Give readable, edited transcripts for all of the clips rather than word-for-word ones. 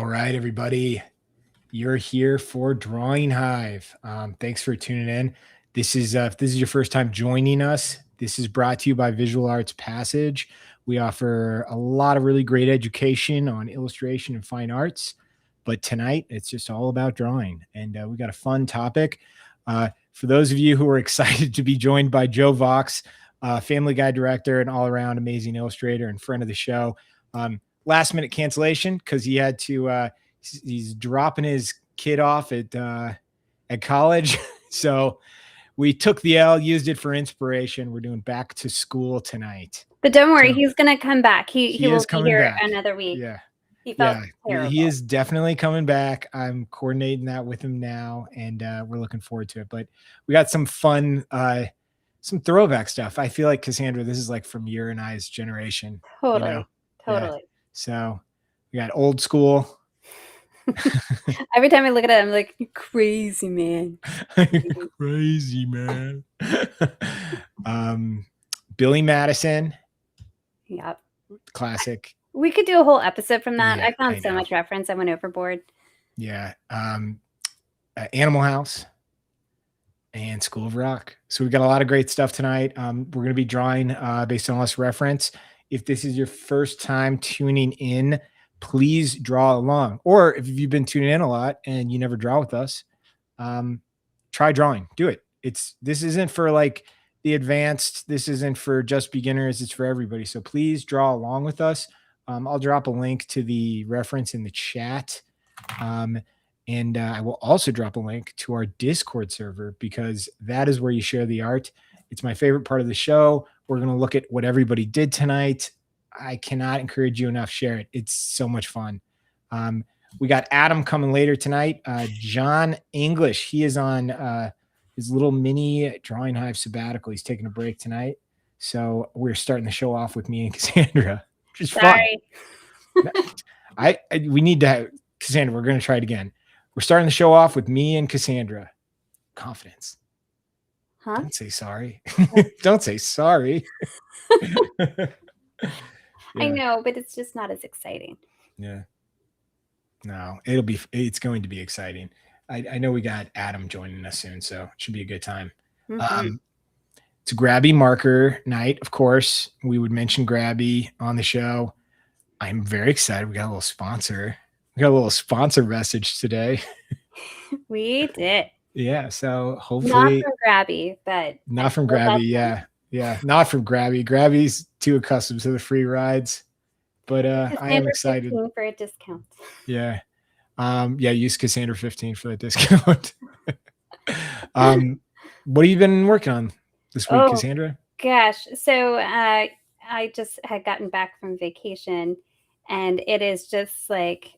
All right, everybody. You're here for Drawing Hive. Thanks for tuning in. This is if this is your first time joining us, this is brought to you by Visual Arts Passage. We offer a lot of really great education on illustration and fine arts, but tonight it's just all about drawing, and we got a fun topic. For those of you who are excited to be joined by Joe Vaux, Family Guy director and all-around amazing illustrator and friend of the show. Last minute cancellation because he had to he's dropping his kid off at college. So we took the L, used it for inspiration. We're doing back to school tonight. But don't worry, he's going to come back. He will be here back. Another week. Yeah. He felt terrible. He is definitely coming back. I'm coordinating that with him now, and we're looking forward to it. But we got some fun, some throwback stuff. I feel like, Cassandra, this is like from your and I's generation. Totally. You know? Totally. Yeah. So we got old school. Every time I look at it, I'm like, crazy man. Crazy man. Billy Madison. Yep. Classic. We could do a whole episode from that. Yeah, I found so much reference. I went overboard. Yeah. Animal House and School of Rock. So we've got a lot of great stuff tonight. We're going to be drawing based on less reference. If this is your first time tuning in, please draw along. Or if you've been tuning in a lot and you never draw with us, try drawing. Do it. This isn't for like the advanced. This isn't for just beginners. It's for everybody. So please draw along with us. I'll drop a link to the reference in the chat. And I will also drop a link to our Discord server because that is where you share the art. It's my favorite part of the show. We're going to look at what everybody did tonight. I cannot encourage you enough. Share it. It's so much fun. We got Adam coming later tonight. John English. He is on his little mini Drawing Hive sabbatical. He's taking a break tonight. So we're starting the show off with me and Cassandra. Which is Sorry. Fun. We need to have Cassandra. We're going to try it again. We're starting the show off with me and Cassandra. Confidence. Huh? Don't say sorry. Don't say sorry. Yeah. I know, but it's just not as exciting. Yeah. No, it's going to be exciting. I know we got Adam joining us soon, so it should be a good time. Mm-hmm. It's a Grabby marker night, of course. We would mention Grabby on the show. I'm very excited. We got a little sponsor. We got a little sponsor message today. We did. Yeah, so hopefully not from Grabby, but not from Grabby. Yeah, not from Grabby. Grabby's too accustomed to the free rides, but I am excited for a discount. Yeah, use Cassandra 15 for that discount. What have you been working on this week, Cassandra? Gosh, so I just had gotten back from vacation, and it is just like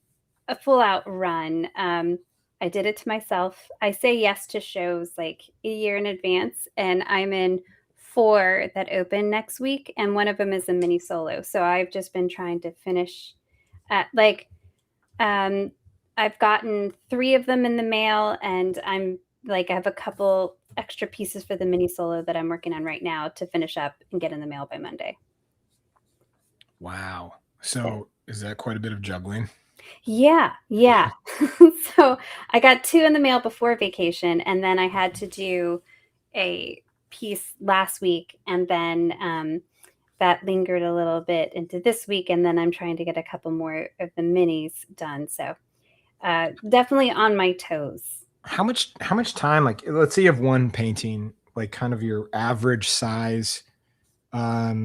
a full-out run. I did it to myself. I say yes to shows like a year in advance, and I'm in 4 that open next week, and one of them is a mini solo. So I've just been trying to finish I've gotten 3 of them in the mail, and I have a couple extra pieces for the mini solo that I'm working on right now to finish up and get in the mail by Monday. Wow. So is that quite a bit of juggling? Yeah. So I got 2 in the mail before vacation, and then I had to do a piece last week, and then that lingered a little bit into this week, and then I'm trying to get a couple more of the minis done. So definitely on my toes. How much time, like let's say you have one painting, like kind of your average size, how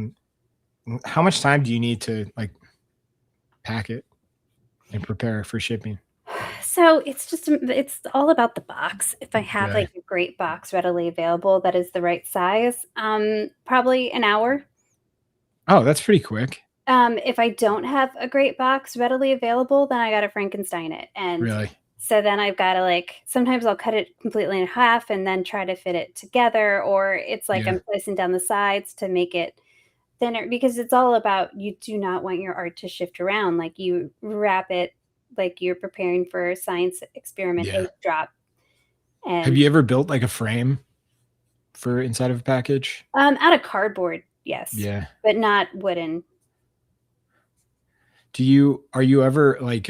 much time do you need to like pack it and prepare for shipping? So it's all about the box. If I have like a great box readily available that is the right size, probably an hour. Oh, that's pretty quick. If I don't have a great box readily available, then I got to Frankenstein it. And really? So then I've got to sometimes I'll cut it completely in half and then try to fit it together, or it's like I'm slicing down the sides to make it thinner, because it's all about, you do not want your art to shift around. Like you wrap it like you're preparing for a science experiment drop. And have you ever built like a frame for inside of a package? Out of cardboard, yes. Yeah. But not wooden. Are you ever like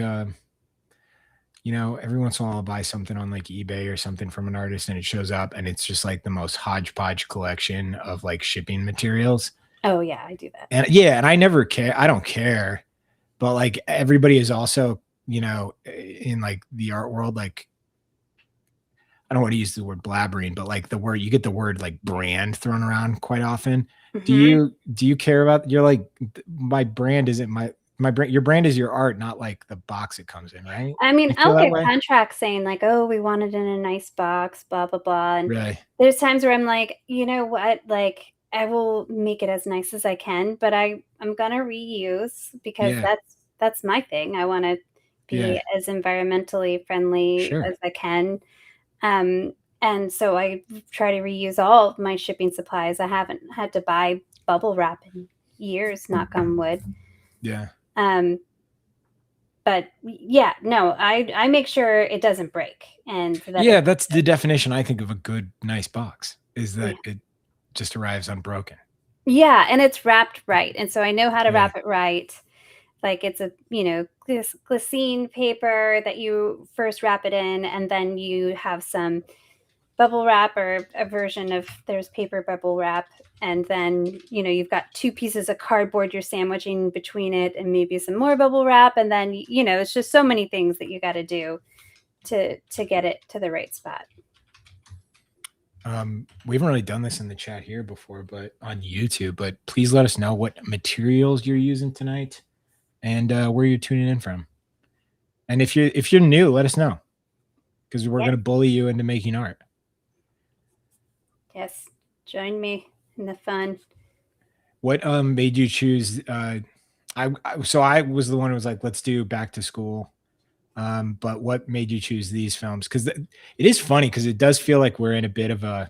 every once in a while I'll buy something on like eBay or something from an artist and it shows up and it's just like the most hodgepodge collection of like shipping materials. Oh yeah, I do that. And yeah, and I never care. I don't care. But like everybody is also, in like the art world, like I don't want to use the word blabbering, but like you get the word like brand thrown around quite often. Do Mhm. you care about you're like my brand isn't my brand, your brand is your art, not like the box it comes in, right? I mean, You feel I'll that get way? contracts saying like, "Oh, we want it in a nice box, blah blah blah." And Really? there's times where I'm like, "You know what? Like I will make it as nice as I can, but I'm going to reuse because Yeah. that's my thing. I want to Yeah. be as environmentally friendly Sure. as I can." Um and so I try to reuse all of my shipping supplies. I haven't had to buy bubble wrap in years, knock on wood. Yeah. Um but yeah, no, I make sure it doesn't break and that Yeah, it's that's the definition I think of a good, nice box is yeah. that it just arrives unbroken. Yeah, and it's wrapped right, and so I know how to Yeah. wrap it right. Like, it's a, glycine paper that you first wrap it in, and then you have some bubble wrap or a version of there's paper bubble wrap, and then, you've got 2 pieces of cardboard you're sandwiching between it and maybe some more bubble wrap, and then, it's just so many things that you gotta do to get it to the right spot. We haven't really done this in the chat here before, but on YouTube. But please let us know what materials you're using tonight and where you're tuning in from. And if you're new, let us know because we're Yeah. gonna bully you into making art. Yes. Join me in the fun. What made you choose? So I was the one who was like, let's do back to school. But what made you choose these films? Because it is funny because it does feel like we're in a bit of a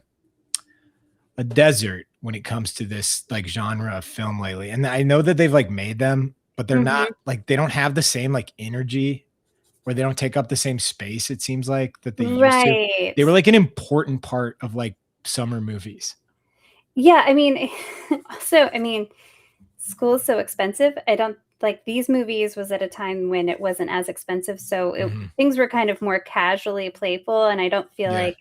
desert when it comes to this like genre of film lately. And I know that they've like made them, but they're not Mhm. like they don't have the same like energy or they don't take up the same space, it seems like that they used to. Right. They were like an important part of like summer movies. Yeah, I mean, also, I mean, school is so expensive. I don't like these movies was at a time when it wasn't as expensive, so Mhm. things were kind of more casually playful, and I don't feel Yeah. like,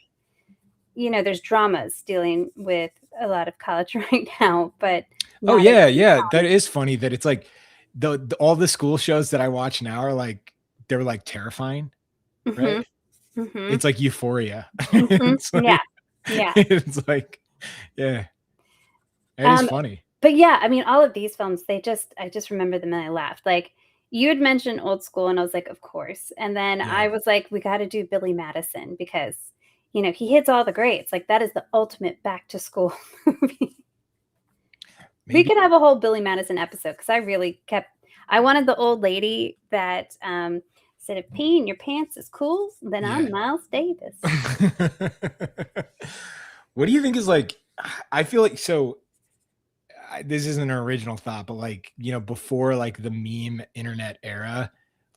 there's dramas dealing with a lot of college right now, but Oh not as yeah, yeah. That is funny that it's like all the school shows that I watch now are like they're like terrifying, right? Mhm. Mhm. It's like Euphoria. Mhm. It's Yeah. like Yeah. it's like yeah, it is Um, funny. but yeah, I mean, all of these films, I just remember them and I laughed. Like you had mentioned Old School, and I was like, of course. And then Yeah. I was like, we got to do Billy Madison because he hits all the greats. Like that is the ultimate back to school movie. We Maybe could have a whole Billy Madison episode because I really kept. I wanted the old lady that said, "If peeing your pants is cool, then yeah. I'm Miles Davis." What do you think is like I feel like so this isn't an original thought, but like, before like the meme internet era,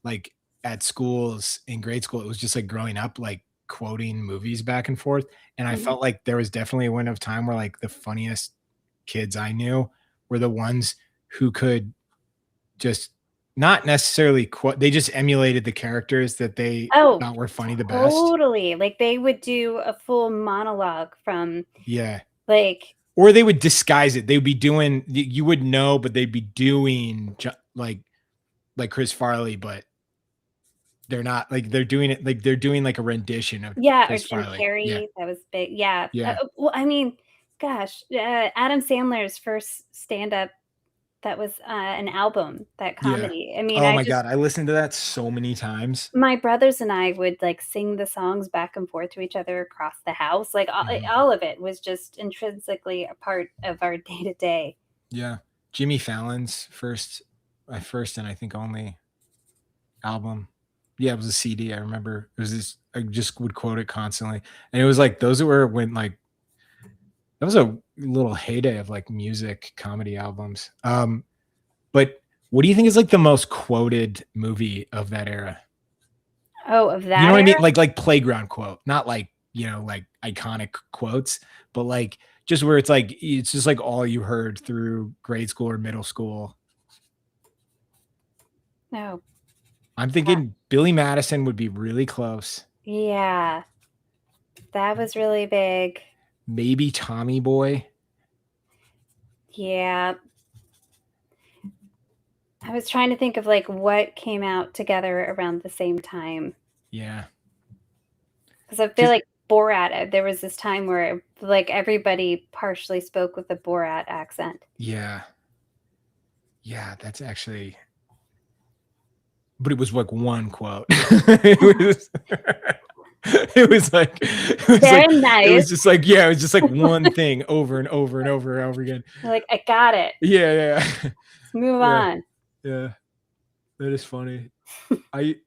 like at schools in grade school, it was just like growing up, like quoting movies back and forth. And I Mhm. felt like there was definitely a window of time where like the funniest kids I knew were the ones who could just not necessarily quote, they just emulated the characters that they Oh, thought were funny the best. totally. Like they would do a full monologue from Yeah. like Or they would disguise it. They would be doing, you would know, but they'd be doing like Chris Farley, but they're not like they're doing it like they're doing like a rendition of yeah, or Chris Jim Farley. Yeah. Carrey, that was big. Yeah. Yeah. Well, I mean, gosh, Adam Sandler's first stand-up, that was, an album, that Yeah. comedy. I mean, Oh my God. I listened to that so many times. my brothers and I would, like, sing the songs back and forth to each other across the house. Like, Mhm. all of it was just intrinsically a part of our day to day. Yeah. Jimmy Fallon's first, my first and I think only album. Yeah, it was a CD. I remember it was this, I just would quote it constantly. And it was like those were when like that was a little heyday of like music comedy albums. But what do you think is like the most quoted movie of that era? Oh, of You know that what I mean? era? Like playground quote, not like, like iconic quotes, but like just where it's like it's just like all you heard through grade school or middle school. No. I'm thinking Billy Madison would be really close. Yeah. That was really big. Maybe Tommy Boy. Yeah. I was trying to think of like what came out together around the same time. Yeah. Because I feel like Borat, there was this time where like everybody partially spoke with the Borat accent. Yeah. Yeah, that's actually, but it was like one quote. It was like Very nice. It was just like, yeah, it was just like one thing over and over and over and over again. You're like, I got it. Yeah. Let's move on. Yeah. That is funny. I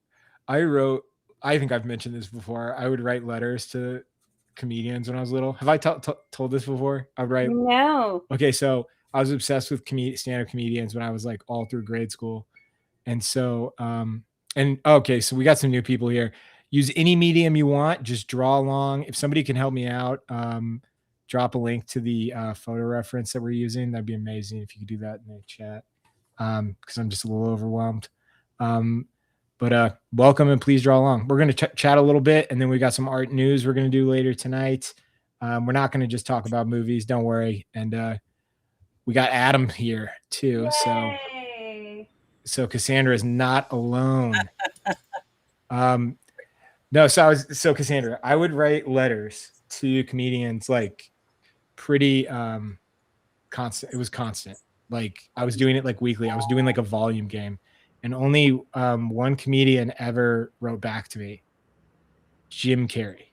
think I've mentioned this before. I would write letters to comedians when I was little. Have I told this before? I would write. No. Okay, so I was obsessed with stand-up comedians when I was like all through grade school. And so, so we got some new people here. Use any medium you want, just draw along. If somebody can help me out, drop a link to the photo reference that we're using. That'd be amazing if you could do that in the chat. Because I'm just a little overwhelmed. But welcome and please draw along. We're going to chat a little bit, and then we got some art news we're going to do later tonight. We're not going to just talk about movies, don't worry. And we got Adam here too. Yay. So Cassandra is not alone. So Cassandra, I would write letters to comedians like pretty constant. It was constant. Like I was doing it like weekly. I was doing like a volume game, and only one comedian ever wrote back to me. Jim Carrey.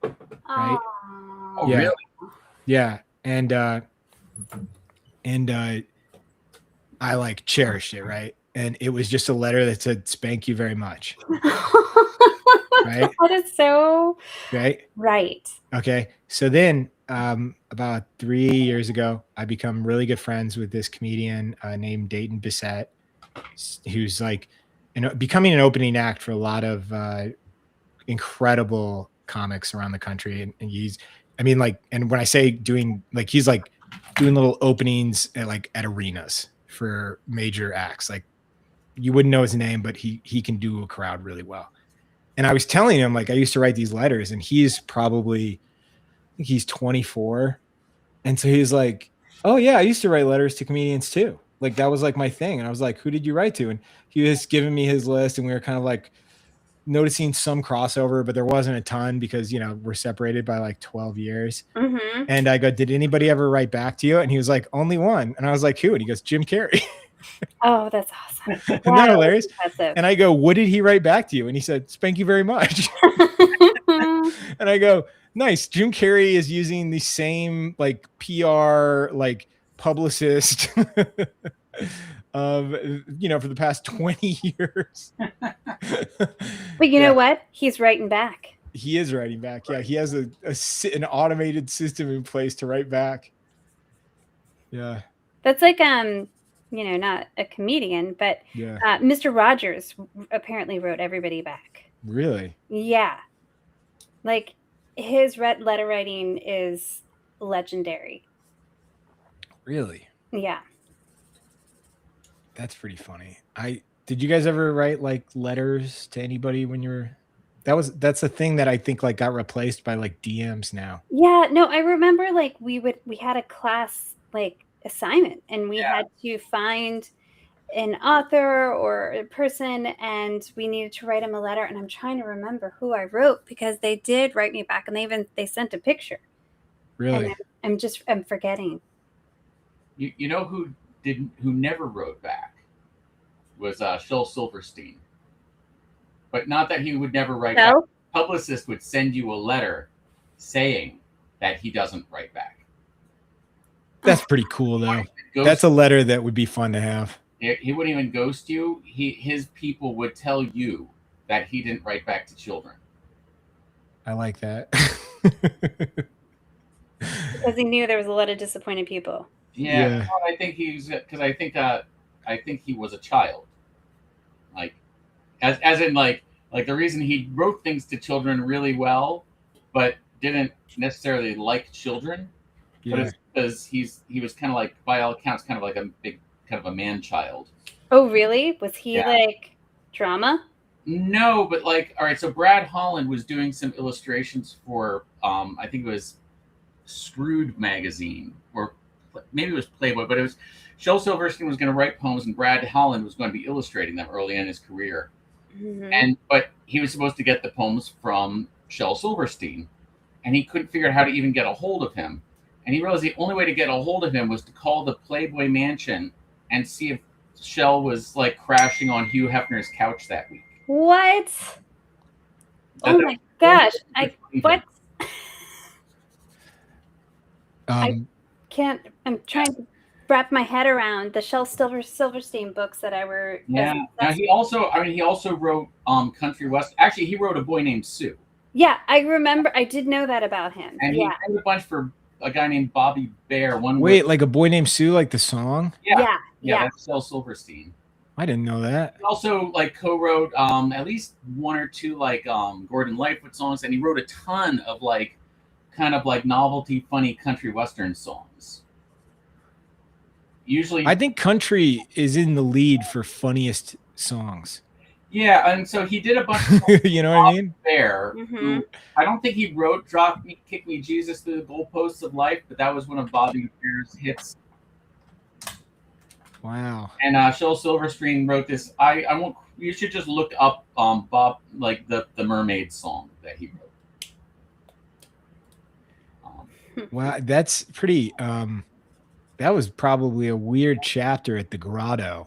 Right? Oh, yeah. Really? Yeah. And I like cherished it, right? And it was just a letter that said, "Spank you very much." Right? That is so right. Okay. So then about 3 years ago, I become really good friends with this comedian named Dayton Bissett, who's like becoming an opening act for a lot of incredible comics around the country. And and when I say doing, like, he's like doing little openings at arenas for major acts. Like, you wouldn't know his name, but he can do a crowd really well. And I was telling him, like, I used to write these letters, and he's 24. And so he's like, "Oh yeah, I used to write letters to comedians too. Like, that was like my thing." And I was like, "Who did you write to?" And he was giving me his list, and we were kind of like noticing some crossover, but there wasn't a ton because, we're separated by like 12 years. Mm-hmm. And I go, "Did anybody ever write back to you?" And he was like, "Only one." And I was like, "Who?" And he goes, "Jim Carrey." Oh, that's awesome. Isn't that hilarious? And I go, "What did he write back to you?" And he said, "Spank you very much." And I go, "Nice. Jim Carrey is using the same like PR, like publicist of, for the past 20 years. But you know what? He's writing back. He is writing back. Yeah. He has an automated system in place to write back. Yeah. That's like, not a comedian, but Mr. Rogers apparently wrote everybody back. Really? Yeah. Like, his letter writing is legendary. Really? Yeah. That's pretty funny. Did you guys ever write like letters to anybody when you were? That's a thing that I think like got replaced by like DMs now. Yeah. No, I remember like we had a class like assignment, and we had to find an author or a person, and we needed to write him a letter. And I'm trying to remember who I wrote, because they did write me back, and they sent a picture. Really? And I'm forgetting. You know who never wrote back was Phil Silverstein. But not that he would never write back. Publicist would send you a letter saying that he doesn't write back. That's pretty cool, though. That's a letter that would be fun to have. He wouldn't even ghost you. His people would tell you that he didn't write back to children. I like that. Because he knew there was a lot of disappointed people. Yeah. Well, I think I think he was a child. Like, as in like the reason he wrote things to children really well, but didn't necessarily like children. Yeah. But it's because he was kind of like, by all accounts, kind of like a big kind of a man child. Oh, really? Was he like? Drama? No, but like, all right. So Brad Holland was doing some illustrations for, I think it was Screwed magazine, or maybe it was Playboy, but it was Shel Silverstein was going to write poems, and Brad Holland was going to be illustrating them early in his career. But he was supposed to get the poems from Shel Silverstein, and he couldn't figure out how to even get a hold of him. And he realized the only way to get a hold of him was to call the Playboy Mansion and see if Shel was like crashing on Hugh Hefner's couch that week. What? Oh my gosh! What? I can't. I'm trying to wrap my head around the Shel Silverstein books that I were. Yeah. Now he also wrote Country West. Actually, he wrote A Boy Named Sue. Yeah, I remember. I did know that about him. And he wrote a bunch for a guy named Bobby Bear. Like A Boy Named Sue, like the song? Yeah. That's Shel Silverstein. I didn't know that. He also like co-wrote at least one or two like Gordon Lightfoot songs, and he wrote a ton of like kind of like novelty, funny country western songs. Usually, I think country is in the lead for funniest songs. Yeah, and so he did a bunch of you know what I mean? Bear, who I don't think he wrote "Drop Me, Kick Me, Jesus" through the goalposts of life, but that was one of Bobby Bear's hits. Wow. And Shel Silverstein wrote this. I won't. You should just look up Bob, like the Mermaid song that he wrote. Wow, that's pretty. That was probably a weird chapter at the grotto.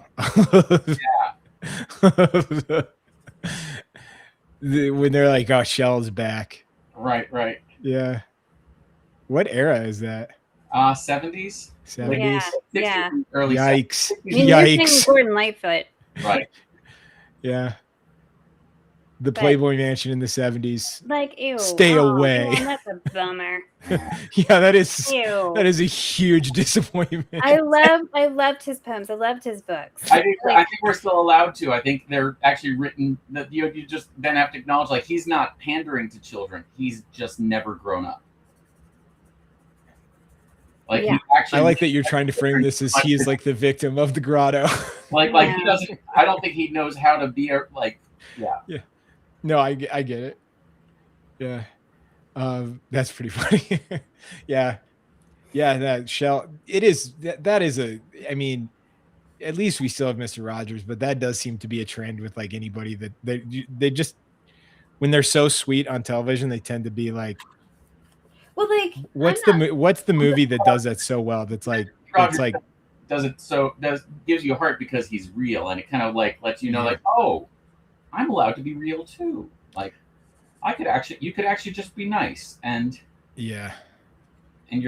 When they're like, "Oh, Shel's back." Right. Yeah. What era is that? 70s. 70s. Yeah. Early. Yikes! 70s. Yikes! Gordon Lightfoot. Right. Yeah. The Playboy Mansion in the 70s. Like, ew. Stay away. Man, that's a bummer. Yeah, that is a huge disappointment. I loved his poems. I loved his books. I think we're still allowed to. I think they're actually written that you just then have to acknowledge, like, he's not pandering to children. He's just never grown up. Like, he actually, I like that you're trying to frame this as he is like the victim of the grotto. Like he doesn't. I don't think he knows how to be like. Yeah. No, I get it. Yeah. That's pretty funny. Yeah. That Shel, it is, that is I mean, at least we still have Mr. Rogers, but that does seem to be a trend with like anybody that they just, when they're so sweet on television, they tend to be like, well, like, what's the movie that does that so well? That's like, Rogers gives you a heart because he's real, and it kind of like lets you know, like, oh, I'm allowed to be real too. Like, you could actually just be nice, and your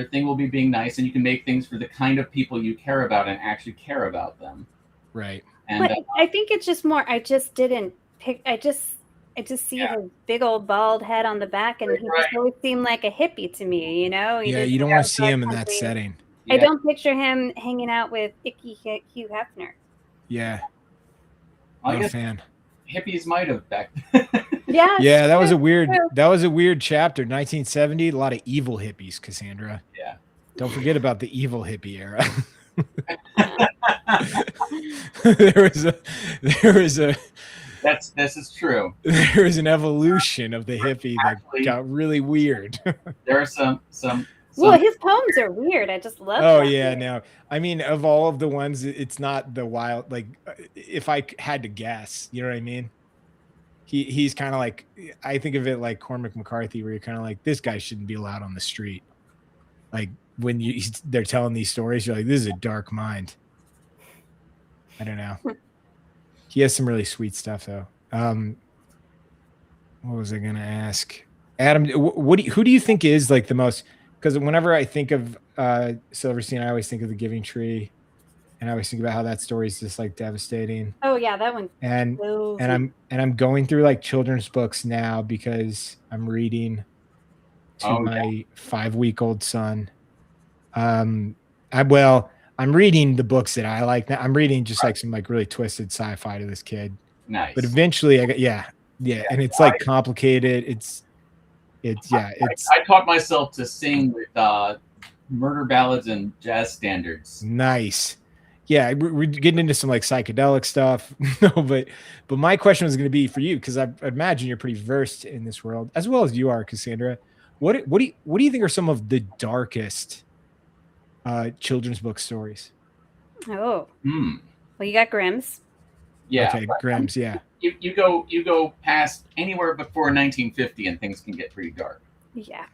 thing will be being nice, and you can make things for the kind of people you care about and actually care about them. Right. And but I think it's just more. I just see his big old bald head on the back, and he just always seemed like a hippie to me. You know. You don't want to see him in that setting. I don't picture him hanging out with icky Hugh Hefner. Yeah. I'm a fan. Hippies might have back. Yeah, that was a weird chapter. 1970, a lot of evil hippies, Cassandra. Yeah. Don't forget about the evil hippie era. This is true. There was an evolution of the hippie that got really weird. There are some. Well, his poems are weird. I just love. Oh yeah, no. I mean, of all of the ones, it's not the wild. Like, if I had to guess, you know what I mean? He's kind of like, I think of it like Cormac McCarthy, where you're kind of like, this guy shouldn't be allowed on the street. Like when they're telling these stories, you're like, this is a dark mind. I don't know. He has some really sweet stuff though. What was I gonna ask, Adam? Who do you think is like the most? Because whenever I think of Silverstein, I always think of The Giving Tree, and I always think about how that story is just like devastating. Oh yeah, that one. And I'm going through like children's books now because I'm reading to my 5-week-old son. I'm reading the books that I like. I'm reading just like some like really twisted sci-fi to this kid. Nice. But eventually, and it's like complicated. I taught myself to sing with murder ballads and jazz standards. Nice. yeah, we're getting into some like psychedelic stuff. No, but my question was going to be for you, because I imagine you're pretty versed in this world as well as you are, Cassandra. What do you think are some of the darkest children's book stories? Oh, Hmm. well, you got Grimm's. Yeah. Okay, Grimm's, yeah. You go past anywhere before 1950 and things can get pretty dark. Yeah.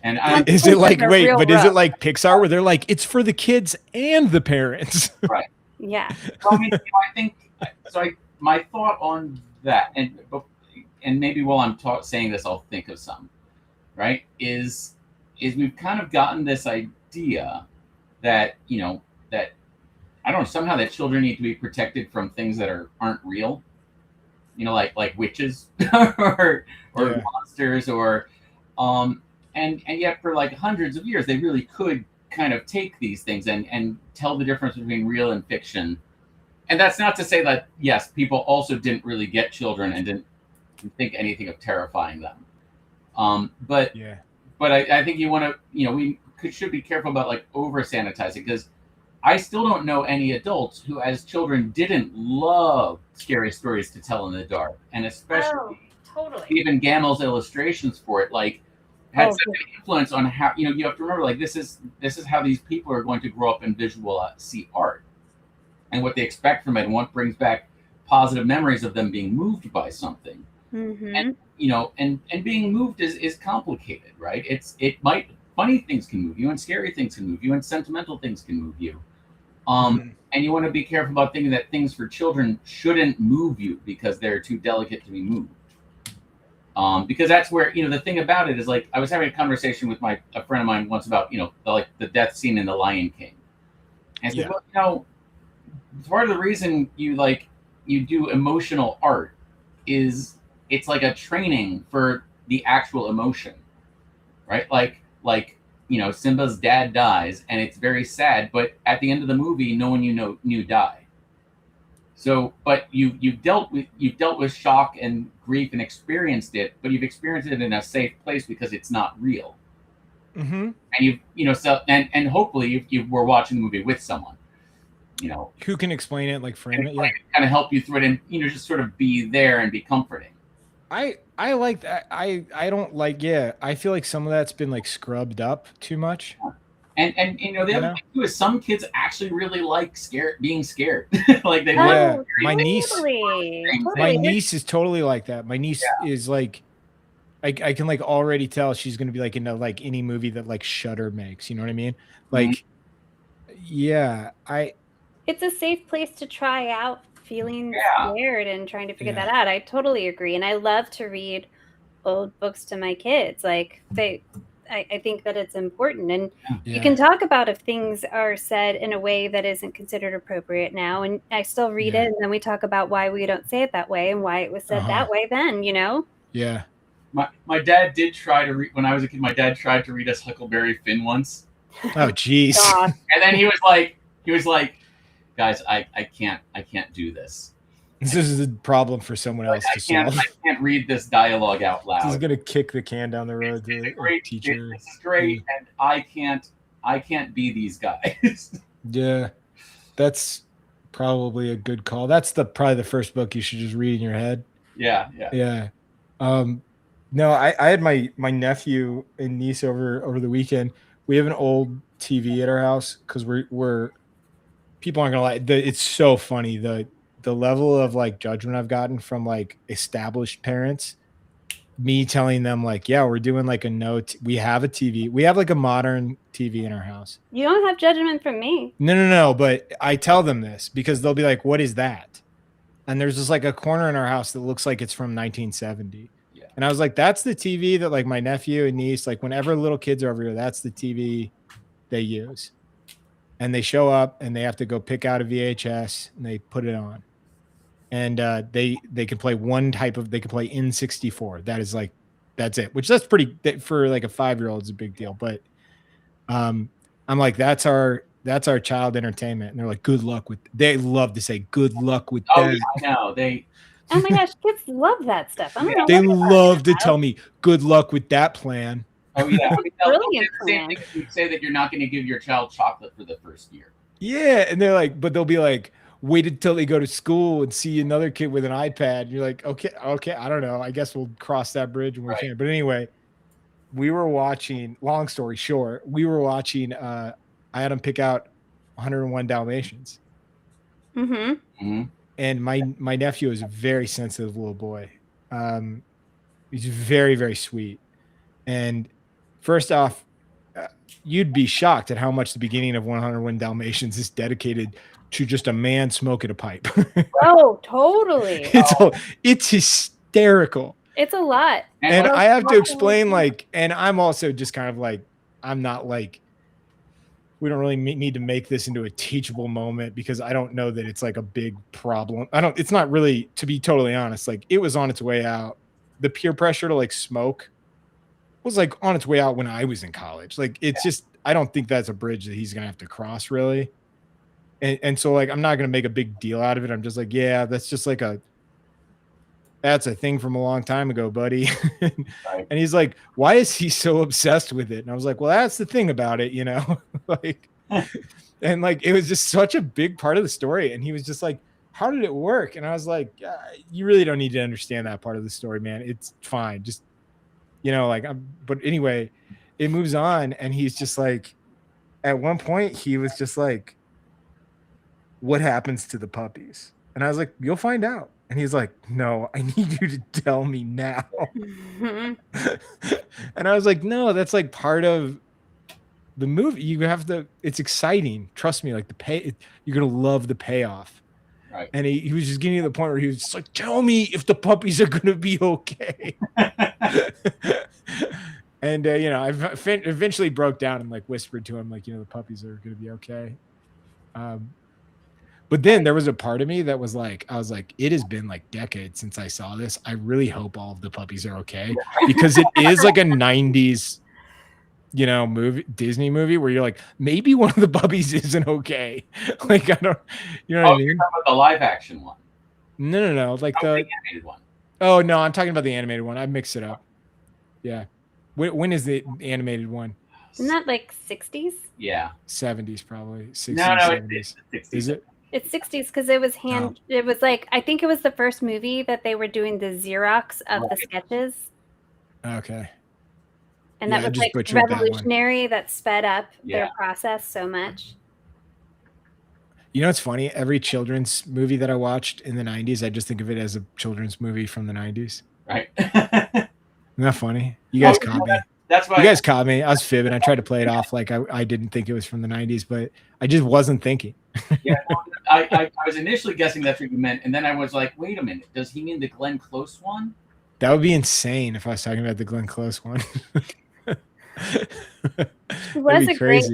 And Is it like, They're wait, real but is it rough. like Pixar where they're like, it's for the kids and the parents? right. Yeah. Well, I mean, I think so. My thought on that, and maybe while I'm saying this, I'll think of some. Right? Is we've kind of gotten this idea that that I don't know, somehow that children need to be protected from things that aren't real. Like witches or Yeah. monsters and yet for like hundreds of years they really could kind of take these things and tell the difference between real and fiction. And that's not to say that yes, people also didn't really get children and didn't think anything of terrifying them. But Yeah. I think you want to, we should be careful about like over sanitizing, because I still don't know any adults who as children didn't love scary stories to tell in the dark. And especially totally. even Gamel's illustrations for it, like had Oh, such an influence on how, you have to remember, like this is how these people are going to grow up and see art and what they expect from it and what brings back positive memories of them being moved by something. Mm-hmm. And and being moved is complicated, right? Funny things can move you, and scary things can move you, and sentimental things can move you. And you want to be careful about thinking that things for children shouldn't move you because they're too delicate to be moved. Because that's where, the thing about it is, like, I was having a conversation with a friend of mine once about, the death scene in The Lion King. And I said, well, part of the reason you do emotional art is it's like a training for the actual emotion, right? Like Simba's dad dies and it's very sad, but at the end of the movie, no one knew died. So, but you've dealt with shock and grief and experienced it, but you've experienced it in a safe place because it's not real. Mm-hmm. And and hopefully you were watching the movie with someone, who can explain it, like frame it, yeah, kind of help you through it, and just sort of be there and be comforting. I like that. I don't like, yeah, I feel like some of that's been like scrubbed up too much. And the other thing too is some kids actually really like being scared. Like they my Totally. niece is totally like that. My niece is like, I can like already tell she's gonna be like into like any movie that like Shudder makes, you know what I mean? Like, yeah, it's a safe place to try out feeling scared and trying to figure Yeah. that out. I totally agree. And I love to read old books to my kids. Like I think that it's important. And you can talk about if things are said in a way that isn't considered appropriate now. And I still read it. And then we talk about why we don't say it that way and why it was said that way then, Yeah. My dad did try to read, when I was a kid, my dad tried to read us Huckleberry Finn once. Oh, geez. God. And then he was like, guys, I can't do this. This is a problem for someone else to solve. I can't read this dialogue out loud. He's gonna kick the can down the road to a teacher. This is great, and I can't be these guys. Yeah, that's probably a good call. That's probably the first book you should just read in your head. Yeah. No, I had my nephew and niece over the weekend. We have an old TV at our house because we're people aren't gonna lie. It's so funny the level of like judgment I've gotten from like established parents. Me telling them like, yeah, we're doing like a note. We have a TV. We have like a modern TV in our house. You don't have judgment from me. No. But I tell them this because they'll be like, what is that? And there's just like a corner in our house that looks like it's from 1970. Yeah. And I was like, that's the TV that like my nephew and niece, like whenever little kids are over here, that's the TV they use. And they show up and they have to go pick out a VHS and they put it on. And they can play they can play N64. That's it, which that's pretty, for like a 5-year-old is a big deal. But I'm like, that's our child entertainment. And they're like, good luck they love to say good luck with that. Yeah, I know. Oh my gosh, kids love that stuff. I don't know. They love to tell me good luck with that plan. Oh yeah. Brilliant Same thing if you say that you're not going to give your child chocolate for the first year. Yeah, and they're like, but they'll be like, wait until they go to school and see another kid with an iPad. And you're like, okay, I don't know. I guess we'll cross that bridge when we Right. can. But anyway, we were watching, long story short, we were watching I had him pick out 101 Dalmatians. Mm-hmm. Mm-hmm. And my nephew is a very sensitive little boy. He's very, very sweet. And first off, you'd be shocked at how much the beginning of 101 Dalmatians is dedicated to just a man smoking a pipe. Oh, totally. It's hysterical. It's a lot. And I have to explain, like, and I'm also just kind of like, I'm not like, we don't really need to make this into a teachable moment because I don't know that it's like a big problem. It's not really, to be totally honest, like it was on its way out. The peer pressure to like smoke was like on its way out when I was in college. Like it's just, I don't think that's a bridge that he's going to have to cross really. And so like, I'm not going to make a big deal out of it. I'm just like, yeah, that's just like that's a thing from a long time ago, buddy. Right. And he's like, why is he so obsessed with it? And I was like, well, that's the thing about it, you know, like, and like, it was just such a big part of the story. And he was just like, how did it work? And I was like, you really don't need to understand that part of the story, man. It's fine. Just, you know, like, but anyway, it moves on. And he's just like, at one point he was just like, what happens to the puppies? And I was like, you'll find out. And he's like, no, I need you to tell me now. Mm-hmm. And I was like, no, that's like part of the movie. You have to, it's exciting. Trust me, like you're going to love the payoff. Right. And he was just getting to the point where he was just like, tell me if the puppies are going to be okay. And, you know, I eventually broke down and like whispered to him, like, you know, the puppies are going to be okay. But then there was a part of me that was like, I was like, it has been like decades since I saw this. I really hope all of the puppies are okay because it is like a 90s, you know, Disney movie where you're like, maybe one of the puppies isn't okay. Like, I don't, you know what I mean? You're talking about the live action one. No. Like the animated one. Oh, no, I'm talking about the animated one. I mixed it up. Yeah. When is the animated one? Isn't that like 60s? Yeah. 70s, probably. 60s, no, 70s. It's 60s. Is it? It's 60s because it was it was like, I think it was the first movie that they were doing the Xerox of the sketches. Okay. And that was like revolutionary. That sped up their process so much. You know, it's funny. Every children's movie that I watched in the 90s, I just think of it as a children's movie from the 90s. Right. Isn't that funny? You guys caught me. That's why you guys caught me. I was fibbing. I tried to play it off like I didn't think it was from the 90s, but I just wasn't thinking. Yeah, I was initially guessing that's what you meant, and then I was like, wait a minute, does he mean the Glenn Close one? That would be insane if I was talking about the Glenn Close one. She was a great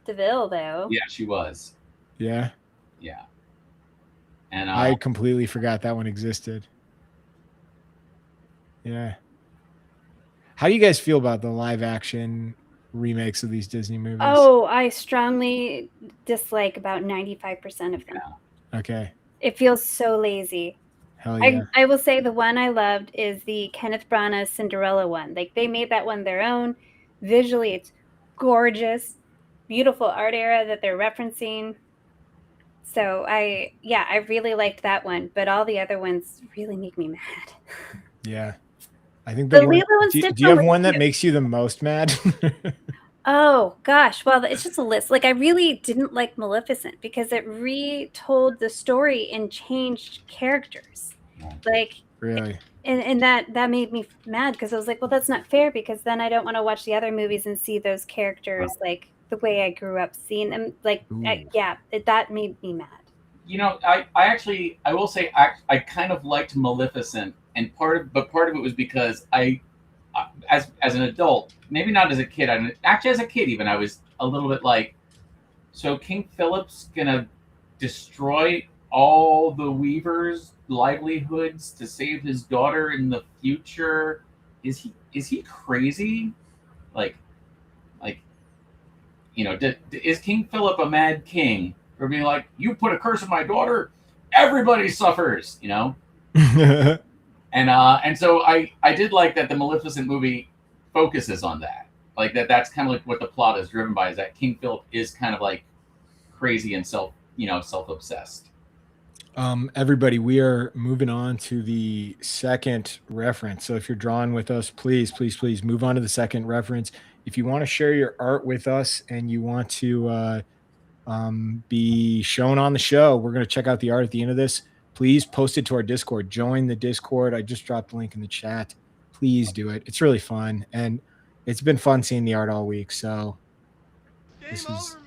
DeVille, though. Yeah, she was. Yeah. Yeah. And I completely forgot that one existed. Yeah. How do you guys feel about the live action remakes of these Disney movies? Oh, I strongly dislike about 95% of them. Yeah. Okay. It feels so lazy. Hell yeah. I will say the one I loved is the Kenneth Branagh Cinderella one. Like, they made that one their own. Visually, it's gorgeous, beautiful art era that they're referencing. So I really liked that one, but all the other ones really make me mad. Yeah. I think the Lilo and Stitch. Do you have one that makes you the most mad? Oh gosh, well, it's just a list. Like, I really didn't like Maleficent because it retold the story and changed characters. Like, really, and that made me mad because I was like, well, that's not fair because then I don't want to watch the other movies and see those characters like the way I grew up seeing them. Like, that made me mad. You know, I will say I kind of liked Maleficent, and part of it was because as an adult, maybe not as a kid, as a kid even, I was a little bit like, so King Philip's gonna destroy all the weavers' livelihoods to save his daughter in the future? Is he crazy? Like, you know, is King Philip a mad king for being like, you put a curse on my daughter, everybody suffers, you know? And so I did like that the Maleficent movie focuses on that. Like that's kind of like what the plot is driven by, is that King Philip is kind of like crazy and self-obsessed. Everybody, we are moving on to the second reference. So if you're drawing with us, please, please, please move on to the second reference. If you want to share your art with us and you want to be shown on the show, we're going to check out the art at the end of this. Please post it to our Discord. Join the Discord. I just dropped the link in the chat. Please do it. It's really fun. And it's been fun seeing the art all week. So this is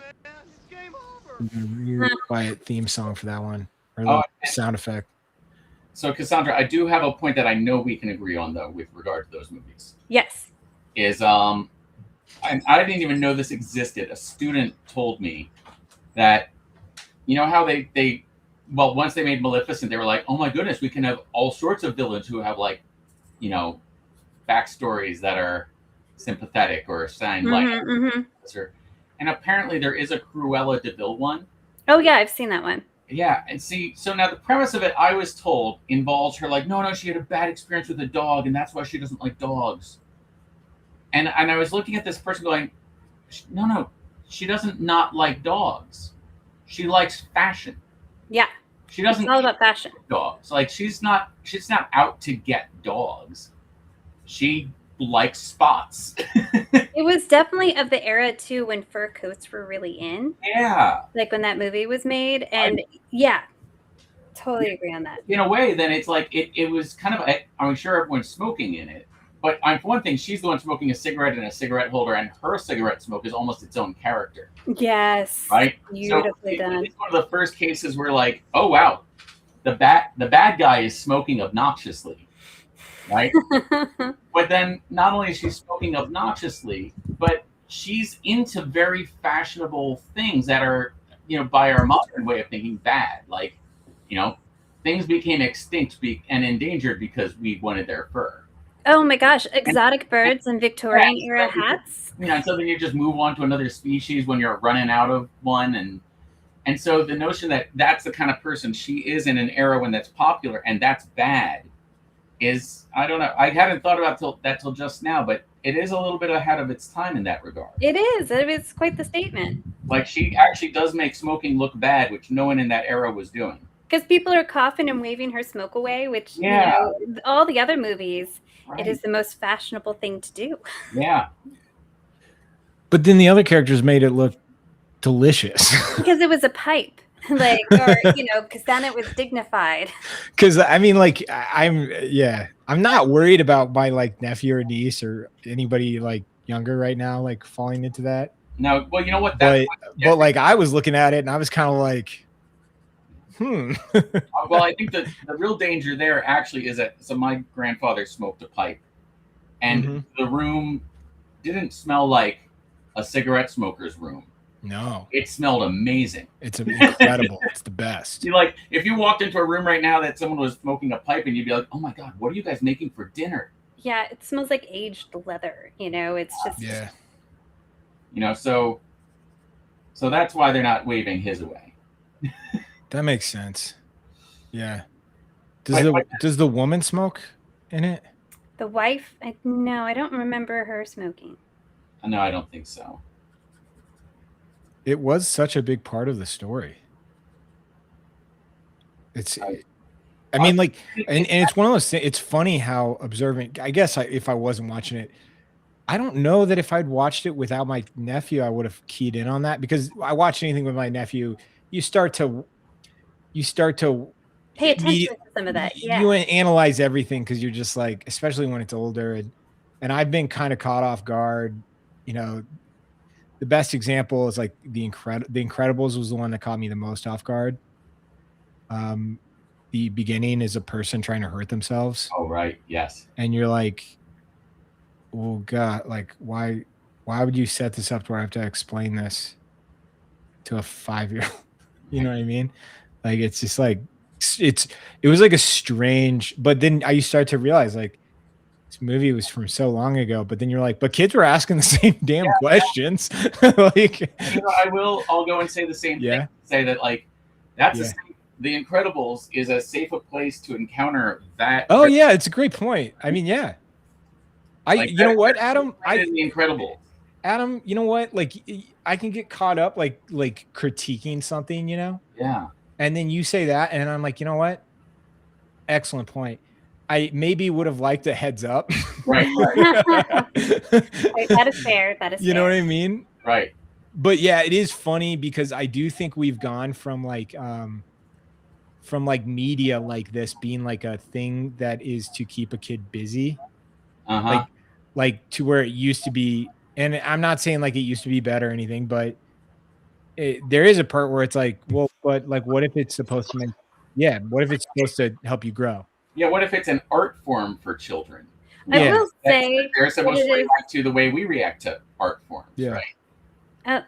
a really quiet theme song for that one. Or the sound effect. So Cassandra, I do have a point that I know we can agree on though with regard to those movies. Yes. Is I didn't even know this existed. A student told me that, you know how they once they made Maleficent, they were like, oh my goodness, we can have all sorts of villains who have like, you know, backstories that are sympathetic or signed like. And apparently there is a Cruella de Vil one. Oh yeah, I've seen that one. Yeah, and see, so now the premise of it, I was told, involves her like, no, she had a bad experience with a dog, and that's why she doesn't like dogs. And I was looking at this person going, no, she doesn't not like dogs. She likes fashion. Yeah. She doesn't. It's all about fashion. Dogs. Like she's not out to get dogs. She likes spots. It was definitely of the era too when fur coats were really in. Yeah. Like when that movie was made, and yeah, totally agree on that. In a way, then it's like it was kind of. I'm sure everyone's smoking in it, but for one thing, she's the one smoking a cigarette in a cigarette holder, and her cigarette smoke is almost its own character. Yes. Right. Beautifully done. It's one of the first cases where, like, oh wow, the bad guy is smoking obnoxiously. Right. But then not only is she smoking obnoxiously, but she's into very fashionable things that are, you know, by our modern way of thinking, bad. Like, you know, things became extinct and endangered because we wanted their fur. Oh my gosh, exotic birds and Victorian era hats. You know, and so then you just move on to another species when you're running out of one, and so the notion that that's the kind of person she is in an era when that's popular and that's bad is, I don't know. I hadn't thought about that till just now, but it is a little bit ahead of its time in that regard. It is. It is quite the statement. Like she actually does make smoking look bad, which no one in that era was doing. Because people are coughing and waving her smoke away, which, you know, all the other movies, it is the most fashionable thing to do. Yeah. But then the other characters made it look delicious. Because it was a pipe. Like, or, you know, because then it was dignified. Because I mean, like, I'm not worried about my like nephew or niece or anybody like younger right now, like falling into that. No, well, you know what? But like I was looking at it and I was kind of like, Well, I think the real danger there actually is that, so my grandfather smoked a pipe, and the room didn't smell like a cigarette smoker's room. No, it smelled amazing. It's incredible. It's the best. You like, if you walked into a room right now that someone was smoking a pipe, and you'd be like, "Oh my god, what are you guys making for dinner?" Yeah, it smells like aged leather. You know, it's just You know, so that's why they're not waving his away. That makes sense. Yeah. Does the woman smoke in it? The wife? No, I don't remember her smoking. No, I don't think so. It was such a big part of the story. I mean, like, and it's one of those things. It's funny how observant. I guess if I wasn't watching it, I don't know that if I'd watched it without my nephew, I would have keyed in on that, because I watch anything with my nephew, you start to pay attention to some of that. Yeah. You analyze everything because you're just like, especially when it's older, and I've been kind of caught off guard. You know, the best example is like the Incredibles was the one that caught me the most off guard. The beginning is a person trying to hurt themselves. Oh, right. Yes. And you're like, well, God, like, why would you set this up to where I have to explain this to a 5-year-old? You know what I mean? Like, it's just like, it was like a strange, but then you start to realize, like, this movie was from so long ago, but then you're like, but kids were asking the same damn questions. Like, you know, I'll go and say the same thing. Say that, like, that's the Incredibles is as safe a place to encounter that. Oh yeah, it's a great point. I mean, yeah. You know what, Adam? The Incredibles, Adam, you know what? Like I can get caught up like critiquing something, you know? Yeah. And then you say that and I'm like, you know what? Excellent point. I maybe would have liked a heads up. Right. Right, that is fair. That is You know fair. what I mean? Right. But yeah, it is funny because I do think we've gone from media like this being like a thing that is to keep a kid busy, Uh-huh. like to where it used to be. And I'm not saying like it used to be better or anything, but there is a part where it's like, well, but like, what if it's supposed to make, yeah, what if it's supposed to help you grow? Yeah, what if it's an art form for children? I Yeah. will say They're that supposed it to is. react to the way we react to art forms, Yeah. right?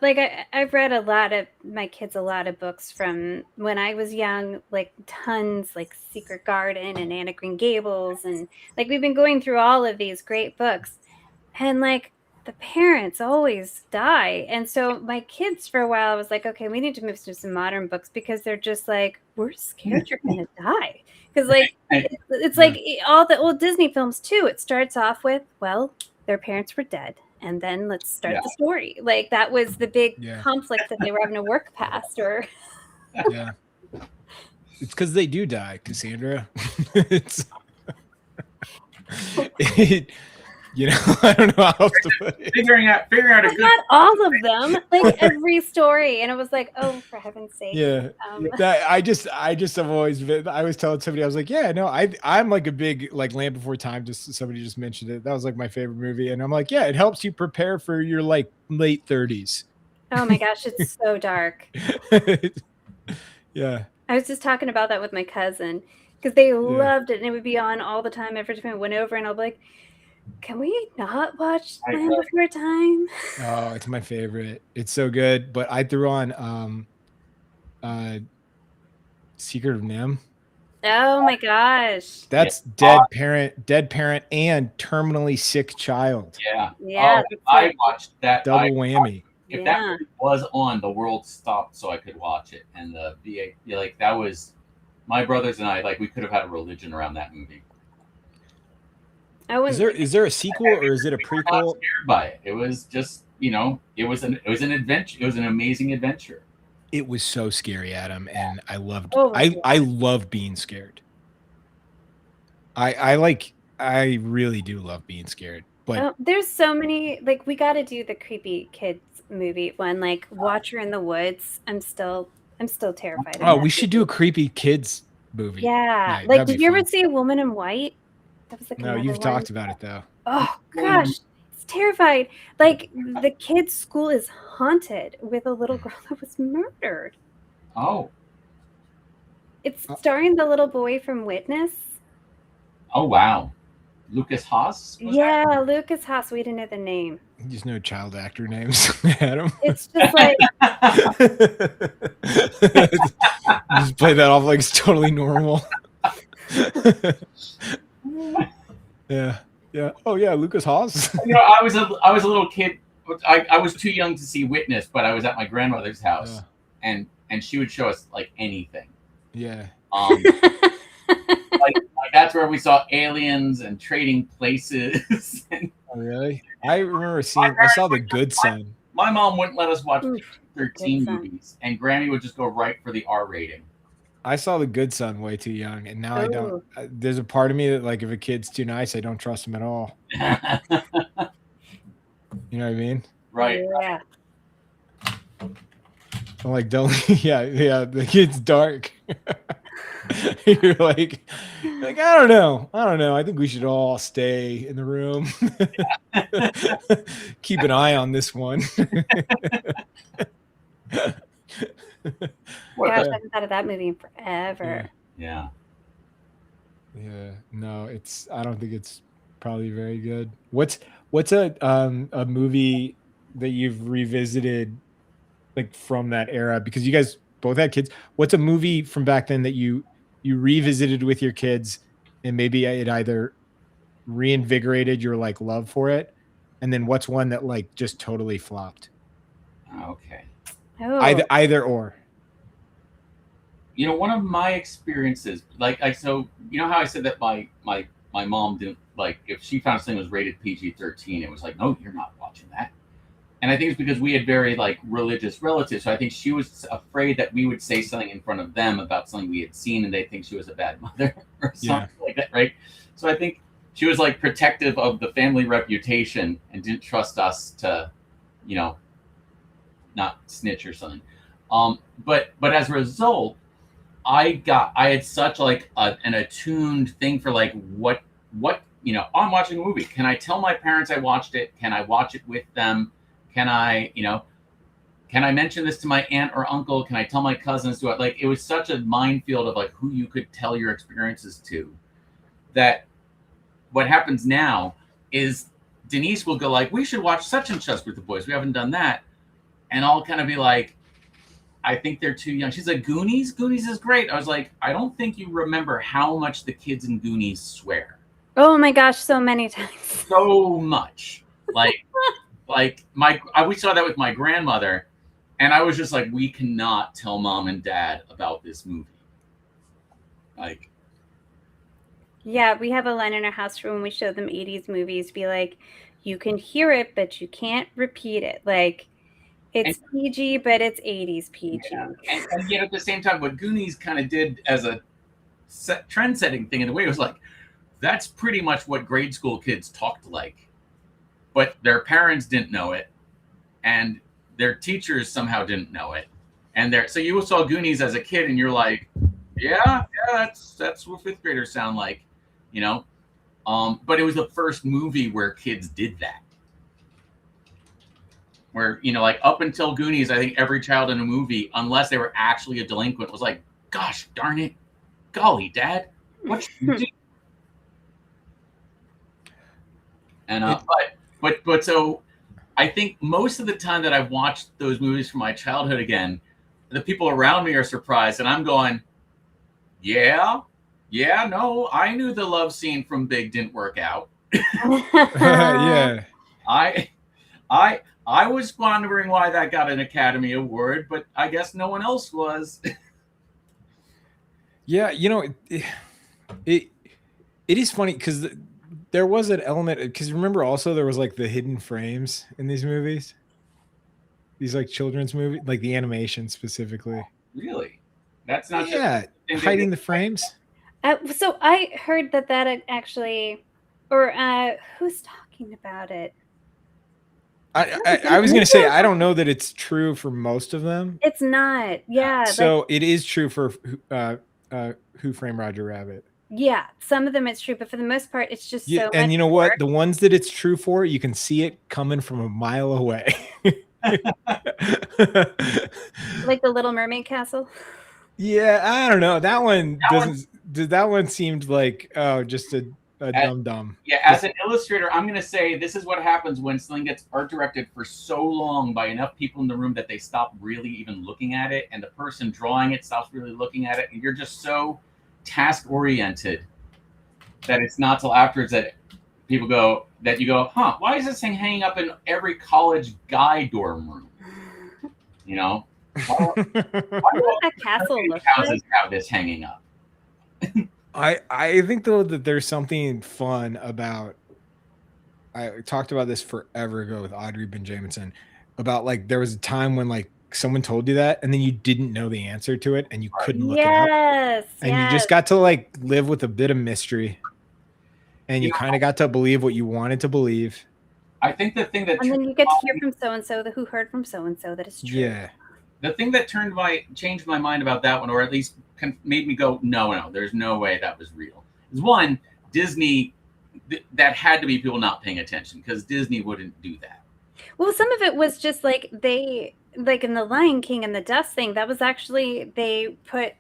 Like I've read my kids a lot of books from when I was young, like tons, like Secret Garden and Anna Green Gables, and like we've been going through all of these great books, and like the parents always die, and so my kids for a while I was like, okay, we need to move to some modern books because they're just like, we're scared you're gonna die, because like it's like all the old Disney films too. It starts off with, well, their parents were dead. And then let's start the story. Like that was the big conflict that they were having to work past. Or yeah, it's because they do die, Cassandra. It's you know, I don't know how else to put it. Figuring out a good. Not all of them, like every story, and it was like, oh, for heaven's sake. Yeah, that I just have always been. I was telling somebody, I was like, yeah, no, I'm like a big like Land Before Time. Just somebody just mentioned it. That was like my favorite movie, and I'm like, yeah, it helps you prepare for your like late 30s. Oh my gosh, it's so dark. Yeah, I was just talking about that with my cousin because they loved it, and it would be on all the time. Every time I went over, and I'll be like, can we not watch Land Before Time? Oh, it's my favorite. It's so good. But I threw on Secret of NIMH. Oh my gosh. That's dead parent, and terminally sick child. Yeah. Yeah. Oh, I watched that. Double whammy. If that movie was on, the world stopped so I could watch it. And the VA, like that was my brothers and I, like we could have had a religion around that movie. Is there a sequel or is it a prequel? I was scared by it. It was just, it was an adventure. It was an amazing adventure. It was so scary, Adam, and I loved. I love being scared. I really do love being scared. But there's so many. Like we got to do the creepy kids movie one, like Watcher in the Woods. I'm still terrified. Oh, we should do a creepy kids movie. Yeah, like did you ever see A Woman in White? That was like no, you've talked about it though. Oh gosh, it's terrified. Like the kids' school is haunted with a little girl that was murdered. Oh. It's starring the little boy from Witness. Oh wow, Lucas Haas. Yeah, Lucas Haas. We didn't know the name. You just know child actor names, Adam. It's just like just play that off like it's totally normal. Yeah. Oh yeah, Lucas Haas. I was a little kid. I was too young to see Witness, but I was at my grandmother's house, and she would show us like anything. Yeah. Like that's where we saw Aliens and Trading Places. Oh really? I remember I saw The Good Son. My mom wouldn't let us watch 13 movies, and Grammy would just go right for the R rating. I saw The Good Son way too young, and now I don't. There's a part of me that, like, if a kid's too nice, I don't trust him at all. You know what I mean? Right. Yeah. I'm like, don't. Yeah. The kid's dark. You're like, I don't know. I think we should all stay in the room. Keep an eye on this one. Gosh, I haven't thought of that movie in forever. Yeah. No, I don't think it's probably very good. What's a movie that you've revisited like from that era? Because you guys both had kids. What's a movie from back then that you revisited with your kids and maybe it either reinvigorated your like love for it, and then what's one that like just totally flopped? Okay. Oh. Either or. One of my experiences, so how I said that my mom didn't like if she found something was rated PG-13, it was like, no, you're not watching that. And I think it's because we had very like religious relatives. So I think she was afraid that we would say something in front of them about something we had seen, and they think she was a bad mother or something like that, right? So I think she was like protective of the family reputation and didn't trust us to, you know, not snitch or something. But as a result, I had such like an attuned thing for like what you know. I'm watching a movie. Can I tell my parents I watched it? Can I watch it with them? Can I, you know, can I mention this to my aunt or uncle? Can I tell my cousins? Do it? Like, it was such a minefield of like who you could tell your experiences to, that what happens now is Denise will go like, we should watch such and such with the boys. We haven't done that. And I'll kind of be like, I think they're too young. She's like, Goonies? Goonies is great. I was like, I don't think you remember how much the kids in Goonies swear. Oh my gosh, so many times. So much. Like we saw that with my grandmother, and I was just like, we cannot tell mom and dad about this movie. Like, yeah, we have a line in our house when we show them 80s movies, be like, you can hear it, but you can't repeat it. Like, it's PG, but it's 80s PG. Yeah. And yet at the same time, what Goonies kind of did as a trend-setting thing in a way was like, that's pretty much what grade school kids talked like. But their parents didn't know it, and their teachers somehow didn't know it. And so you saw Goonies as a kid, and you're like, yeah, that's what fifth graders sound like, you know? But it was the first movie where kids did that. Where, you know, like up until Goonies, I think every child in a movie, unless they were actually a delinquent, was like, gosh darn it, golly, Dad, what should you do? And but so I think most of the time that I've watched those movies from my childhood again, the people around me are surprised, and I'm going, yeah, no, I knew the love scene from Big didn't work out. Yeah. I was wondering why that got an Academy Award, but I guess no one else was. Yeah, you know, it is funny because there was an element, because remember also there was like the hidden frames in these movies, these like children's movies, like the animation specifically. Really? That's not just hiding the frames. So I heard that actually, or who's talking about it? I was going to say, I don't know that it's true for most of them. It's not. Yeah. So it is true for Who Framed Roger Rabbit. Yeah, some of them it's true, but for the most part, it's just so. And you know what? The ones that it's true for, you can see it coming from a mile away. Like the Little Mermaid castle. Yeah, I don't know. That one seemed like just a dum-dum. Yeah, as an illustrator, I'm going to say this is what happens when something gets art directed for so long by enough people in the room that they stop really even looking at it, and the person drawing it stops really looking at it, and you're just so task-oriented that it's not till afterwards that you go, huh, why is this thing hanging up in every college guy dorm room? You know? Why do that castle look houses have this hanging up? I think though that there's something fun about, I talked about this forever ago with Audrey Benjaminson, about like there was a time when like someone told you that and then you didn't know the answer to it and you couldn't look it up. And you just got to like live with a bit of mystery, and you kind of got to believe what you wanted to believe. I think the thing that, and then you get to hear from so-and-so who heard from so-and-so that is true. Yeah. The thing that changed my mind about that one, or at least made me go, no, there's no way that was real, is one, Disney, that had to be people not paying attention, because Disney wouldn't do that. Well, some of it was just like like in the Lion King and the dust thing, that was actually, they put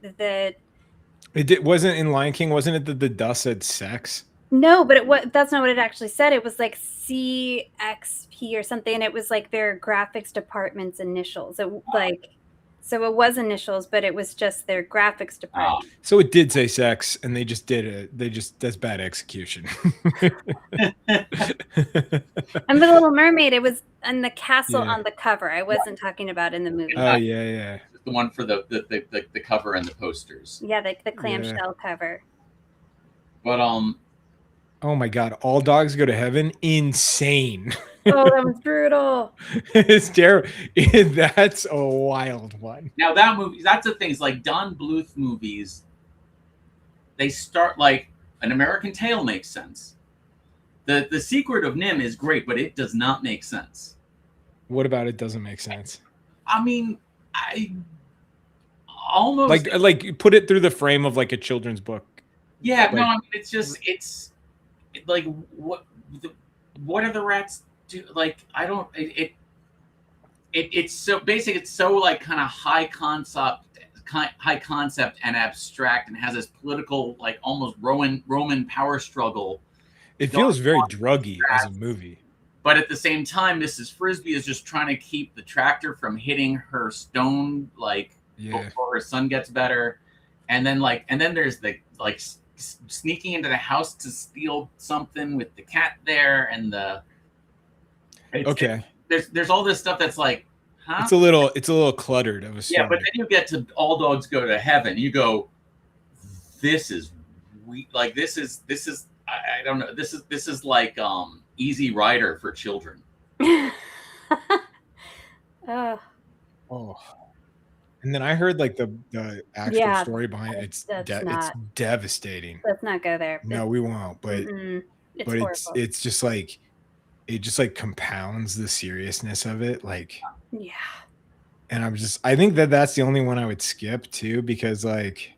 wasn't in Lion King, wasn't it that the dust said sex? No, but that's not what it actually said. It was like CXP or something, and it was like their graphics department's initials. So it was initials, but it was just their graphics department. So it did say sex, and they just did it. That's bad execution. And the Little Mermaid, it was in the castle on the cover. I wasn't talking about in the movie. Oh yeah. The one for the cover and the posters. Yeah, the clamshell cover. But oh my God, All Dogs Go to Heaven, insane. Oh, that was brutal. It's terrible. That's a wild one. Now that movie, that's the thing. Is like Don Bluth movies. They start like An American Tale makes sense. The Secret of Nim is great, but it does not make sense. What about it doesn't make sense? I mean, I almost like put it through the frame of like a children's book. Yeah, Like, no, I mean, it's like what are the rats do? Like, I don't it's so basic. It's so like kind of high concept and abstract, and has this political like almost Roman power struggle. it feels very druggy as a movie. But at the same time, Mrs. Frisbee is just trying to keep the tractor from hitting her stone, like before her son gets better. And then there's the like sneaking into the house to steal something with the cat there, and there's all this stuff that's like, huh? It's a little cluttered of a story. Yeah, but then you get to All Dogs Go to Heaven. You go, this is I don't know. This is like Easy Rider for children. Oh. And then I heard like the actual story behind it. It's devastating. Let's not go there. No, we won't. But it's just like it just like compounds the seriousness of it. Like and I think that's the only one I would skip too, because like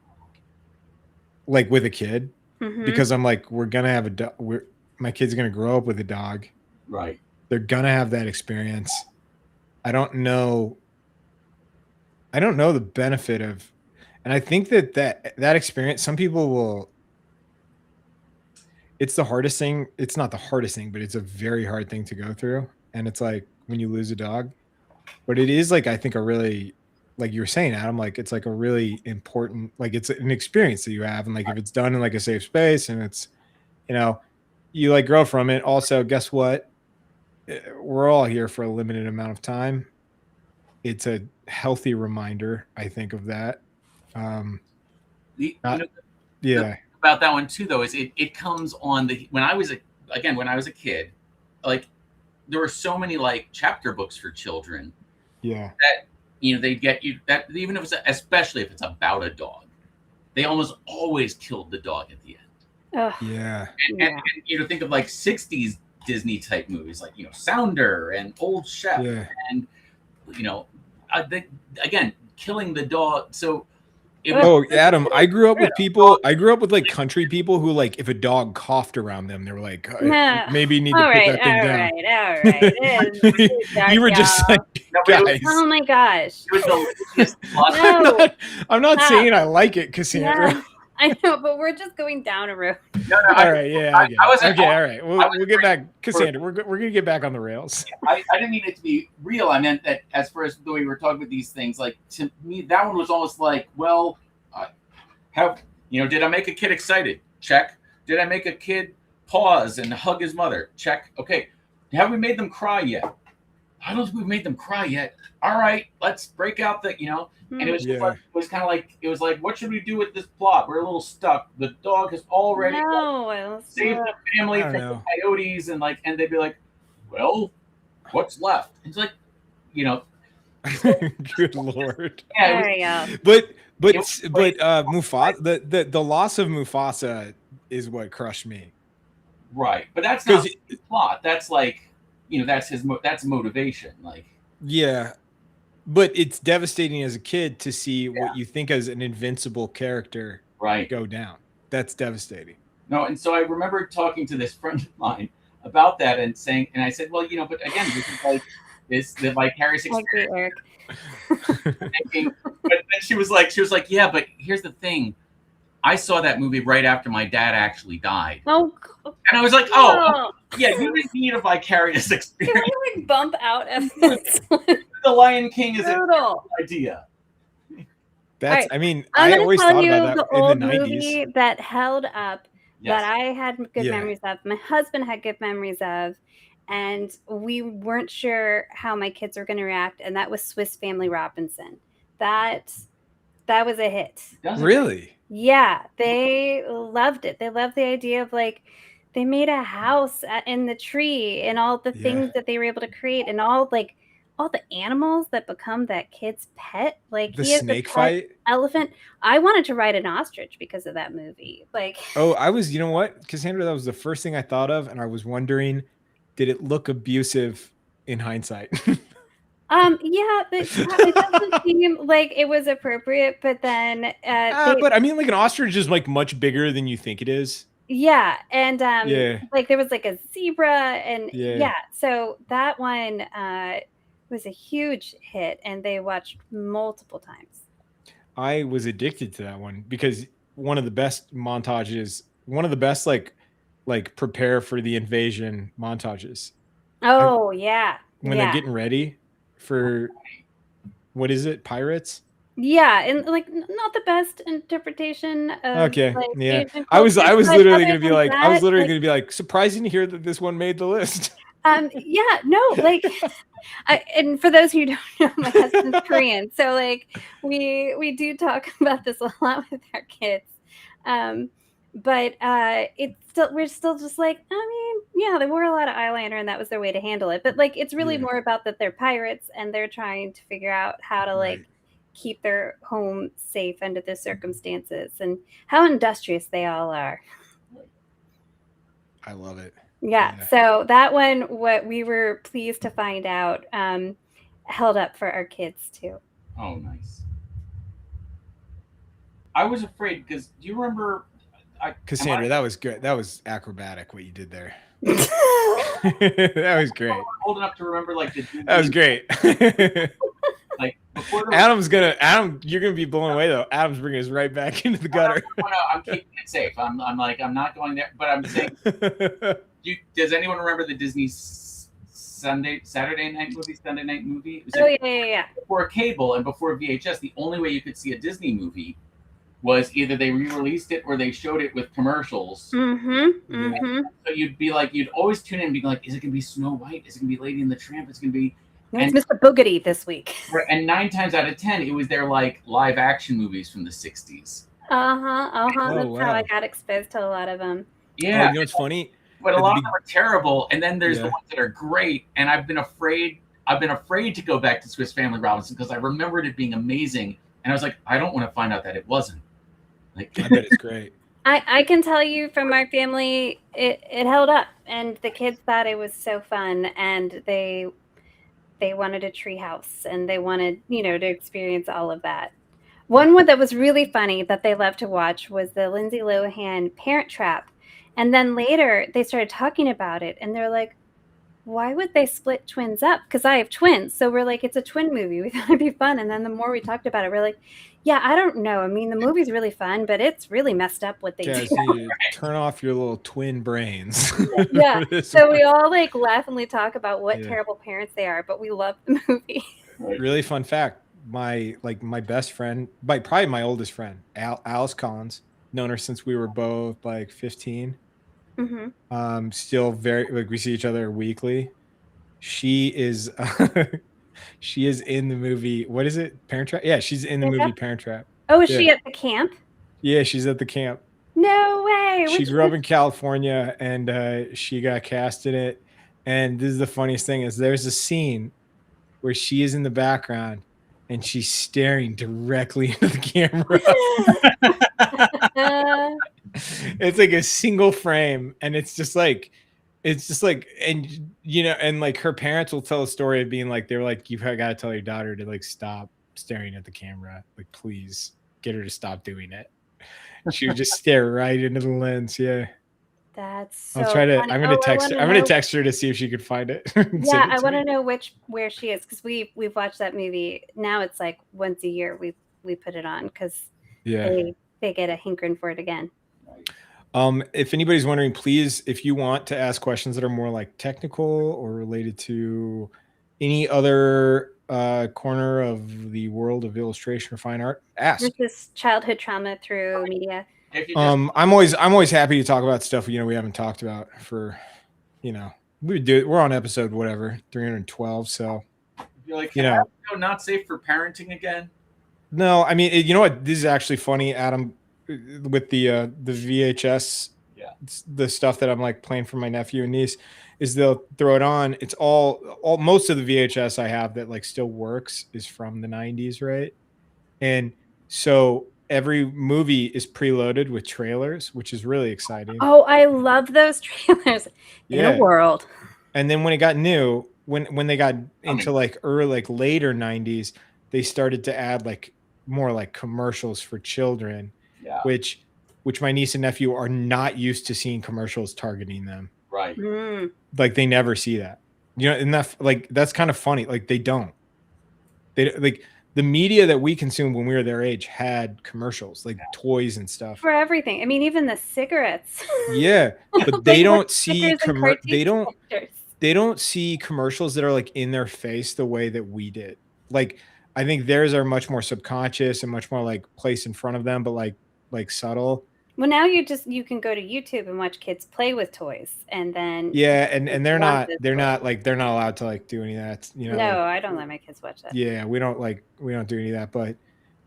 with a kid, because I'm like, we're gonna have my kid's gonna grow up with a dog, right? They're gonna have that experience. I don't know the benefit of, and I think that experience, some people will, it's the hardest thing. It's not the hardest thing, but it's a very hard thing to go through. And it's like when you lose a dog, but it is like, I think a really, like you were saying, Adam, like it's like a really important, like it's an experience that you have. And like, if it's done in like a safe space and it's, you like grow from it. Also, guess what? We're all here for a limited amount of time. It's a healthy reminder, I think, of that. About that one too, though, is it comes on when I was a kid, like there were so many like chapter books for children. Yeah. That they get you that even if especially if it's about a dog, they almost always killed the dog at the end. Yeah. And think of like 60s Disney type movies like Sounder and Old Chef and again killing the dog. So Adam, I grew up with like country people who, like, if a dog coughed around them, they were like, maybe you need to put that thing down. All right. You were just like, guys. Oh my gosh. I'm not saying I like it, Cassandra. No, I know, but we're just going down a road. All right, yeah. All right. We'll get back, Cassandra. We're gonna get back on the rails. I didn't mean it to be real. I meant that as far as the way we were talking about these things, like to me, that one was almost like, well, did I make a kid excited? Check. Did I make a kid pause and hug his mother? Check. Okay. Have we made them cry yet? I don't think we've made them cry yet. All right, let's break out the, and it was it was like, what should we do with this plot? We're a little stuck. The dog has already saved the family from the coyotes, and they'd be like, well, what's left? It's like, good Lord. Yeah, But Mufasa, the loss of Mufasa is what crushed me. Right, but that's not the plot. That's like, that's motivation. Like, yeah, but it's devastating as a kid to see what you think as an invincible character go down. That's devastating. No, and so I remember talking to this friend of mine about that and I said, well, but again, this is like the vicarious experience. But then she was like, yeah, but here's the thing. I saw that movie right after my dad actually died. Oh, and I was like, oh, yeah, you didn't need a vicarious experience. Can we bump out of this one? The Lion King is a good idea. That's, right. I mean, I always thought about that in the 90s. Movie that held up, that I had good memories of, my husband had good memories of, and we weren't sure how my kids were going to react, and that was Swiss Family Robinson. That was a hit. Really? Yeah, they loved it. They loved the idea of, like, they made a house in the tree, and all the things that they were able to create, and all the animals that become that kid's pet. Like, The he has a snake pet fight. elephant. I wanted to ride an ostrich because of that movie. Like, Oh, you know what, Cassandra, that was the first thing I thought of, and I was wondering, did it look abusive in hindsight? yeah, it doesn't seem like it was appropriate, but then But I mean, like, an ostrich is like much bigger than you think it is. yeah, and Yeah. like, there was like a zebra, and Yeah. so that one was a huge hit, and they watched multiple times. I was addicted to that one because one of the best montages, one of the best like prepare for the invasion montages. Oh, yeah. When they're getting ready for, what is it, pirates? Yeah, and like, not the best interpretation of Okay, like yeah. Asian I was culture, but literally other gonna be than like, that, surprising to hear that this one made the list. yeah, no, like, and for those who don't know, my husband's Korean, so like we do talk about this a lot with our kids. But we're still just like, I mean, yeah, they wore a lot of eyeliner and that was their way to handle it. But like, it's really Yeah. more about that they're pirates and they're trying to figure out how to like Right. keep their home safe under the circumstances, and how industrious they all are. I love it. Yeah. So that one, what we were pleased to find out, held up for our kids too. Oh, nice. I was afraid because do you remember, Cassandra, that was good. That was acrobatic what you did there. That was great. I'm old enough to remember like that was great. Like, before you're gonna be blown away though. Adam's bringing us right back into the gutter. No, I'm keeping it safe. I'm not going there. But I'm saying, does anyone remember the Disney Saturday night movie? Sunday night movie? It was yeah. Before cable and before VHS, the only way you could see a Disney movie was either they re-released it or they showed it with commercials. So you'd always tune in and be like, is it gonna be Snow White? Is it gonna be Lady and the Tramp? It's gonna be It's Mr. Boogedy this week. And 9 times out of 10, it was their like live action movies from the 60s. That's how I got exposed to a lot of them. Yeah. You know what's funny? But a lot of them are terrible, and then there's the ones that are great. And I've been afraid to go back to Swiss Family Robinson because I remembered it being amazing, and I was like, I don't want to find out that it wasn't. Like, I bet it's great. I can tell you from our family, it held up, and the kids thought it was so fun, and they wanted a tree house, and they wanted, to experience all of that. One that was really funny that they loved to watch was the Lindsay Lohan Parent Trap. And then later they started talking about it, and they're like, why would they split twins up? Because I have twins. So we're like, it's a twin movie. We thought it'd be fun. And then the more we talked about it, we're like, yeah, I don't know. I mean, the movie's really fun, but it's really messed up what they do. You turn off your little twin brains. Yeah. So we all like laughingly talk about what terrible parents they are, but we love the movie. Really fun fact. My best friend, probably my oldest friend, Alice Collins, known her since we were both like 15. Still very, like, we see each other weekly. She is she is in the movie, what is it, Parent Trap? Yeah, she's in the movie Parent Trap. Oh, is she at the camp? Yeah, she's at the camp. No way. She grew up in California, and she got cast in it. And this is the funniest thing, is there's a scene where she is in the background and she's staring directly into the camera. It's like a single frame, and it's just like, and and like her parents will tell a story of being like, they were like, you've got to tell your daughter to like stop staring at the camera, like, please get her to stop doing it. She would just stare right into the lens. Yeah, that's so I'll try to funny. I'm gonna text her. I'm gonna text her to see if she could find it. Yeah, I want to know where she is, because we've watched that movie. Now it's like once a year we put it on, because they get a hankering for it again. If anybody's wondering, please, if you want to ask questions that are more like technical or related to any other corner of the world of illustration or fine art, ask. This is childhood trauma through media. I'm always happy to talk about stuff we haven't talked about for, we're on episode whatever 312. So you're like, not safe for parenting again. No, I mean, you know what? This is actually funny, Adam, with the VHS the stuff that I'm like playing for my nephew and niece is they'll throw it on. It's all most of the VHS I have that like still works is from the 90s, right? And so every movie is preloaded with trailers, which is really exciting. Oh, I love those trailers. In a Yeah. world. And then when it got new, when they got into like early, like later 90s, they started to add like more like commercials for children, Yeah. which my niece and nephew are not used to seeing commercials targeting them. Right. Like they never see that. You know, and that's kind of funny. Like they like the media that we consumed when we were their age had commercials, like toys and stuff. For everything. I mean, even the cigarettes. Yeah, but they don't see they don't see commercials that are like in their face the way that we did. Like I think theirs are much more subconscious and much more like placed in front of them, but like subtle. Well, now you can go to YouTube and watch kids play with toys, and then and they're not allowed to like do any of that. You know, no, like, I don't let my kids watch that. Yeah, we don't do any of that,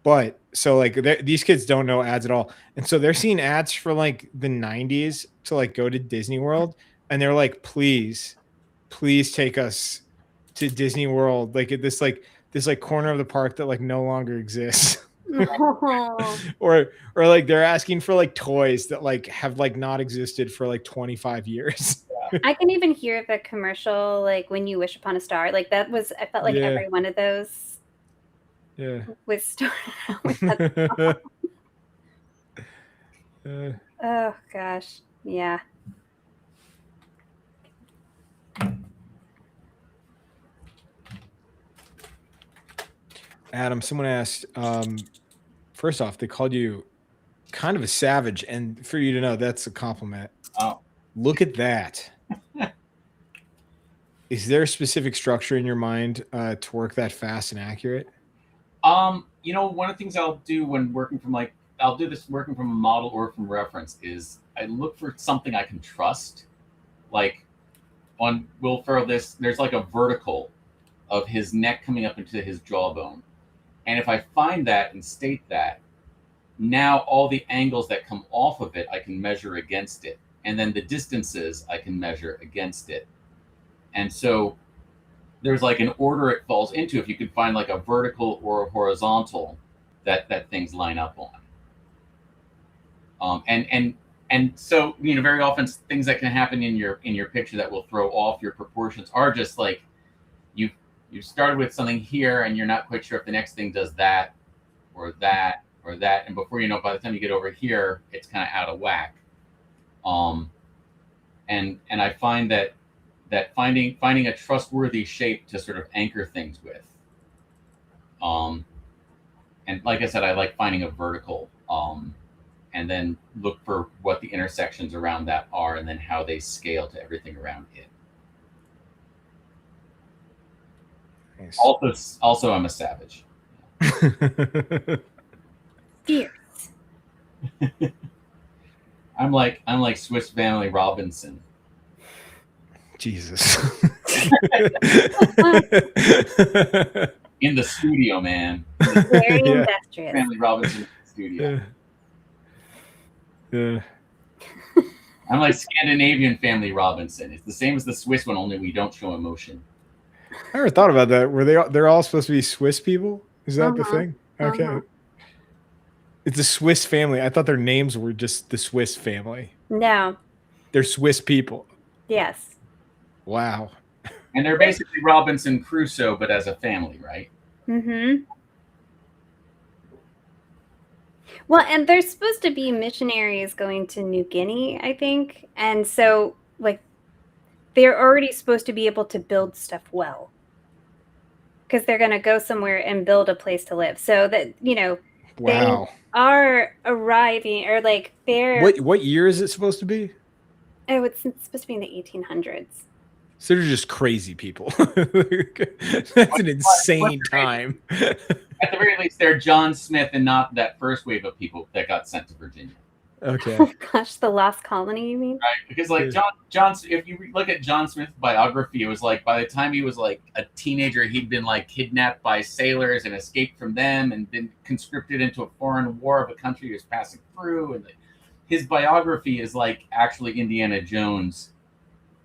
but so like these kids don't know ads at all, and so they're seeing ads for like the 90s to like go to Disney World, and they're like, please take us to Disney World, like at this corner of the park that like no longer exists. or like they're asking for like toys that like have like not existed for like 25 years. I can even hear the commercial, like When You Wish Upon a Star. Like I felt like every one of those was started out with that song. Oh gosh. Yeah. Adam, someone asked, first off, they called you kind of a savage, and for you to know that's a compliment. Oh, look at that. Is there a specific structure in your mind to work that fast and accurate? You know, one of the things I'll do when working from working from a model or from reference is I look for something I can trust. Like on Will Ferrell, there's like a vertical of his neck coming up into his jawbone. And if I find that and state that, now all the angles that come off of it, I can measure against it. And then the distances I can measure against it. And so there's like an order it falls into if you could find like a vertical or a horizontal that things line up on. And so, you know, very often things that can happen in your picture that will throw off your proportions are just like you started with something here and you're not quite sure if the next thing does that or that or that, and before you know, by the time you get over here, it's kind of out of whack. And I find that finding a trustworthy shape to sort of anchor things with. And like I said, I like finding a vertical, and then look for what the intersections around that are, and then how they scale to everything around it. Nice. Also, I'm a savage. Fierce. I'm like Swiss Family Robinson. Jesus. In the studio, man. Very industrious. Family Robinson in the studio. Yeah. I'm like Scandinavian Family Robinson. It's the same as the Swiss one, only we don't show emotion. I never thought about that. They're all supposed to be Swiss people? Is that the thing? Okay. It's a Swiss family. I thought their names were just the Swiss family. No. They're Swiss people. Yes. Wow. And they're basically Robinson Crusoe, but as a family, right? Mm-hmm. Well, and there's supposed to be missionaries going to New Guinea, I think. And so, like, they're already supposed to be able to build stuff well. Because they're going to go somewhere and build a place to live. So that, you know, wow. They are arriving, or like they're... What year is it supposed to be? Oh, it's supposed to be in the 1800s. So they're just crazy people. That's an insane time. At the very least, they're John Smith and not that first wave of people that got sent to Virginia. Okay. Oh gosh, the Lost Colony, you mean? Right, because like John, if you look at John Smith's biography, it was like by the time he was like a teenager, he'd been like kidnapped by sailors and escaped from them, and been conscripted into a foreign war of a country he was passing through, and like, his biography is like actually Indiana Jones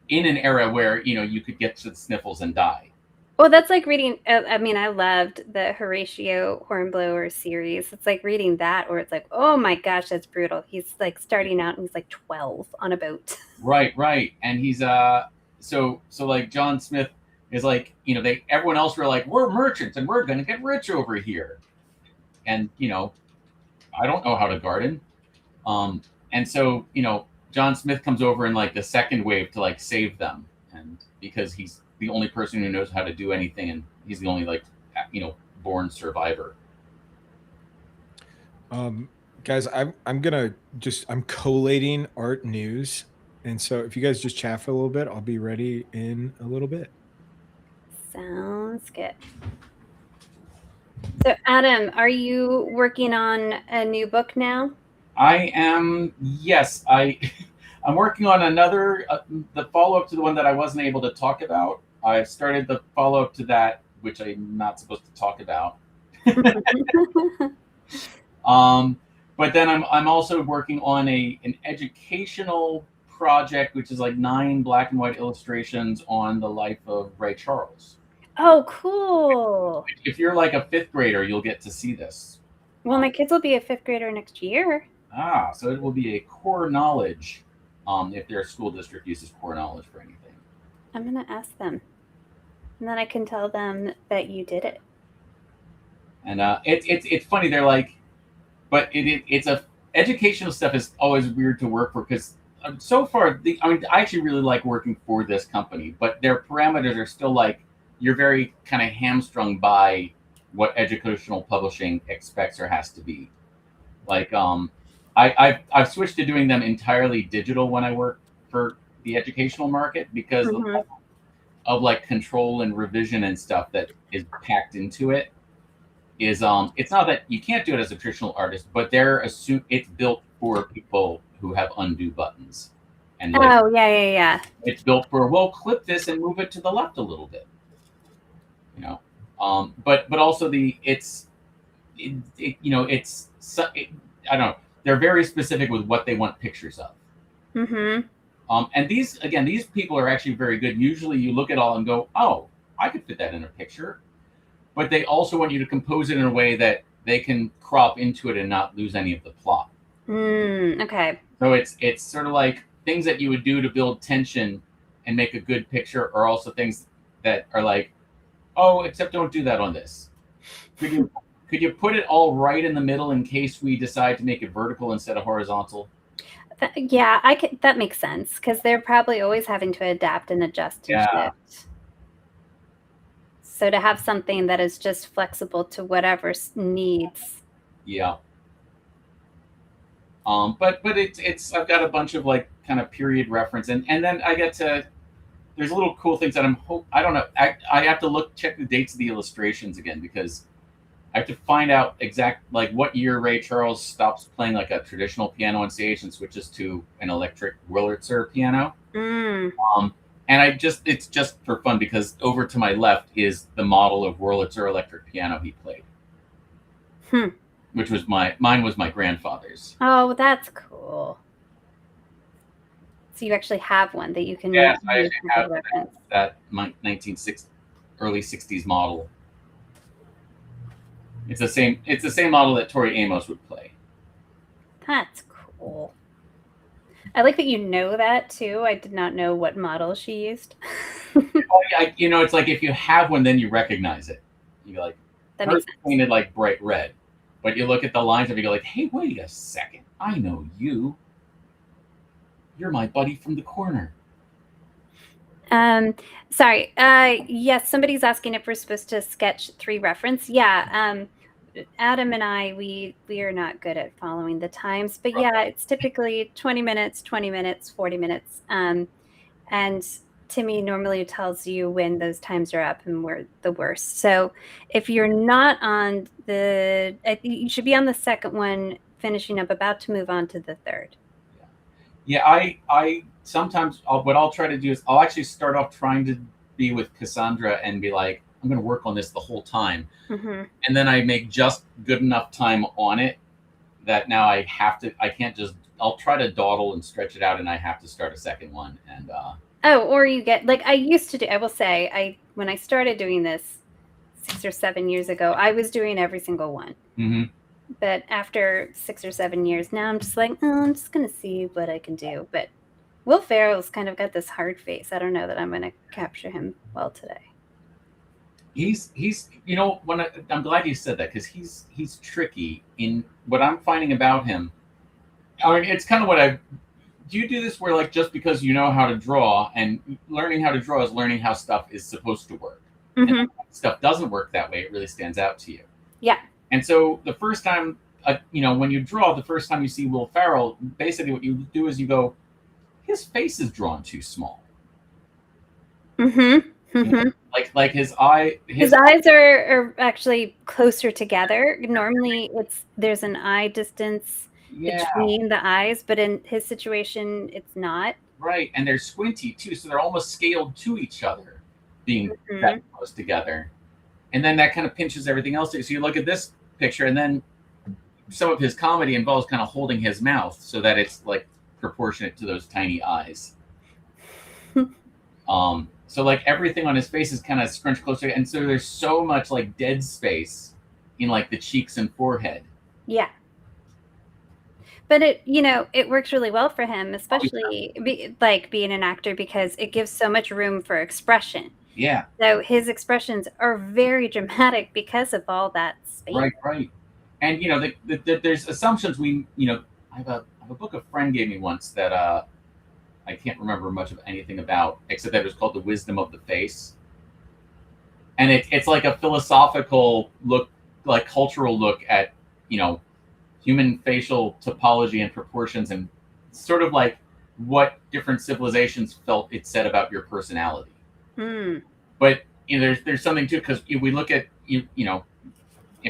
in an era where, you know, you could get to the sniffles and die. Well, that's like reading. I mean, I loved the Horatio Hornblower series. It's like reading that, where it's like, oh my gosh, that's brutal. He's like starting out, and he's like 12 on a boat. Right. And he's so like John Smith is like, you know, everyone else were like, we're merchants and we're gonna get rich over here. And, you know, I don't know how to garden. And so, you know, John Smith comes over in like the second wave to like save them. And because he's the only person who knows how to do anything, and he's the only like, you know, born survivor. Guys, I'm collating art news. And so if you guys just chat for a little bit, I'll be ready in a little bit. Sounds good. So, Adam, are you working on a new book now? I am, yes. I'm working on another, the follow-up to the one that I wasn't able to talk about. I started the follow-up to that, which I'm not supposed to talk about. But then I'm also working on an educational project, which is like 9 black and white illustrations on the life of Ray Charles. Oh, cool. If you're like a 5th grader, you'll get to see this. Well, my kids will be a 5th grader next year. So it will be a core knowledge, if their school district uses core knowledge for anything. I'm going to ask them. And then I can tell them that you did it. And it's funny. They're like, but it's educational stuff is always weird to work for, because so far, I actually really like working for this company, but their parameters are still like, you're very kind of hamstrung by what educational publishing expects or has to be. Like, I've switched to doing them entirely digital when I work for the educational market, because of like control and revision and stuff that is packed into it. Is it's not that you can't do it as a traditional artist, but it's built for people who have undo buttons. And like, yeah. It's built for, well, clip this and move it to the left a little bit. You know, but also I don't know. They're very specific with what they want pictures of. And these people are actually very good. Usually you look at all and go, oh, I could fit that in a picture. But they also want you to compose it in a way that they can crop into it and not lose any of the plot. Okay. So it's sort of like things that you would do to build tension and make a good picture are also things that are like, oh, except don't do that on this. Could you put it all right in the middle in case we decide to make it vertical instead of horizontal? That makes sense, because they're probably always having to adapt and adjust and shift. So to have something that is just flexible to whatever needs. Yeah. But it's I've got a bunch of like kind of period reference, and then I get to, there's little cool things that I don't know. I have to check the dates of the illustrations again, because I have to find out exact like what year Ray Charles stops playing like a traditional piano on stage and switches to an electric Wurlitzer piano. And it's just for fun, because over to my left is the model of Wurlitzer electric piano he played. Which was mine was my grandfather's. Oh, that's cool. So you actually have one that you can I actually have that 1960s, early 60s model. It's the same model that Tori Amos would play. That's cool. I like that you know that too. I did not know what model she used. It's like if you have one, then you recognize it. You're like, that makes sense. Painted like bright red, but you look at the lines and you go like, hey, wait a second, I know you. You're my buddy from the corner. Sorry. Yes, somebody's asking if we're supposed to sketch 3 reference. Yeah. Adam and I, we are not good at following the times, but yeah, it's typically 20 minutes, 40 minutes. And Timmy normally tells you when those times are up and we're the worst. So if you're not on you should be on the second one, finishing up, about to move on to the third. Yeah, I sometimes what I'll try to do is I'll actually start off trying to be with Cassandra and be like, I'm going to work on this the whole time. And then I make just good enough time on it that now I can't just I'll try to dawdle and stretch it out, and I have to start a second one. And or you get, like I used to do. I will say, when I started doing this 6 or 7 years ago, I was doing every single one. mm-hmm. But after 6 or 7 years, now I'm just like, oh, I'm just gonna see what I can do. But Will Ferrell's kind of got this hard face. I don't know that I'm gonna capture him well today. He's I'm glad you said that, because he's tricky in what I'm finding about him. I mean, it's kind of what do you do this where, like, just because you know how to draw, and learning how to draw is learning how stuff is supposed to work. Mm-hmm. And if stuff doesn't work that way, it really stands out to you. Yeah. And so the first time, when you draw, the first time you see Will Ferrell, basically what you do is you go, his face is drawn too small. Mm-hmm. Mm-hmm. Like his eyes are actually closer together. Normally there's an eye distance between the eyes, but in his situation it's not. Right, and they're squinty too, so they're almost scaled to each other, being that close together. And then that kind of pinches everything else. So you look at this picture, and then some of his comedy involves kind of holding his mouth so that it's like proportionate to those tiny eyes. So like everything on his face is kind of scrunched closer, and so there's so much like dead space in like the cheeks and forehead. Yeah. But it works really well for him, especially being an actor, because it gives so much room for expression. Yeah. So his expressions are very dramatic because of all that space. Right. And there's assumptions I have a book a friend gave me once that I can't remember much of anything about, except that it was called The Wisdom of the Face. And it's like a philosophical look, like cultural look at, human facial topology and proportions, and sort of like what different civilizations felt it said about your personality. But there's something too, because we look at if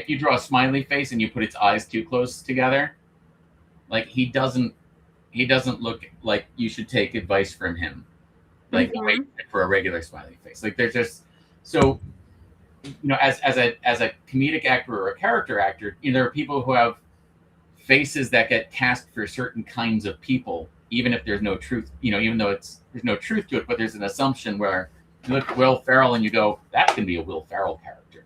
you draw a smiley face and you put its eyes too close together, like he doesn't look like you should take advice from him, like for a regular smiley face. Like there's just so as a comedic actor or a character actor, there are people who have faces that get cast for certain kinds of people, even if there's no truth, even though there's no truth to it, but there's an assumption where you look at Will Ferrell and you go, that can be a Will Ferrell character.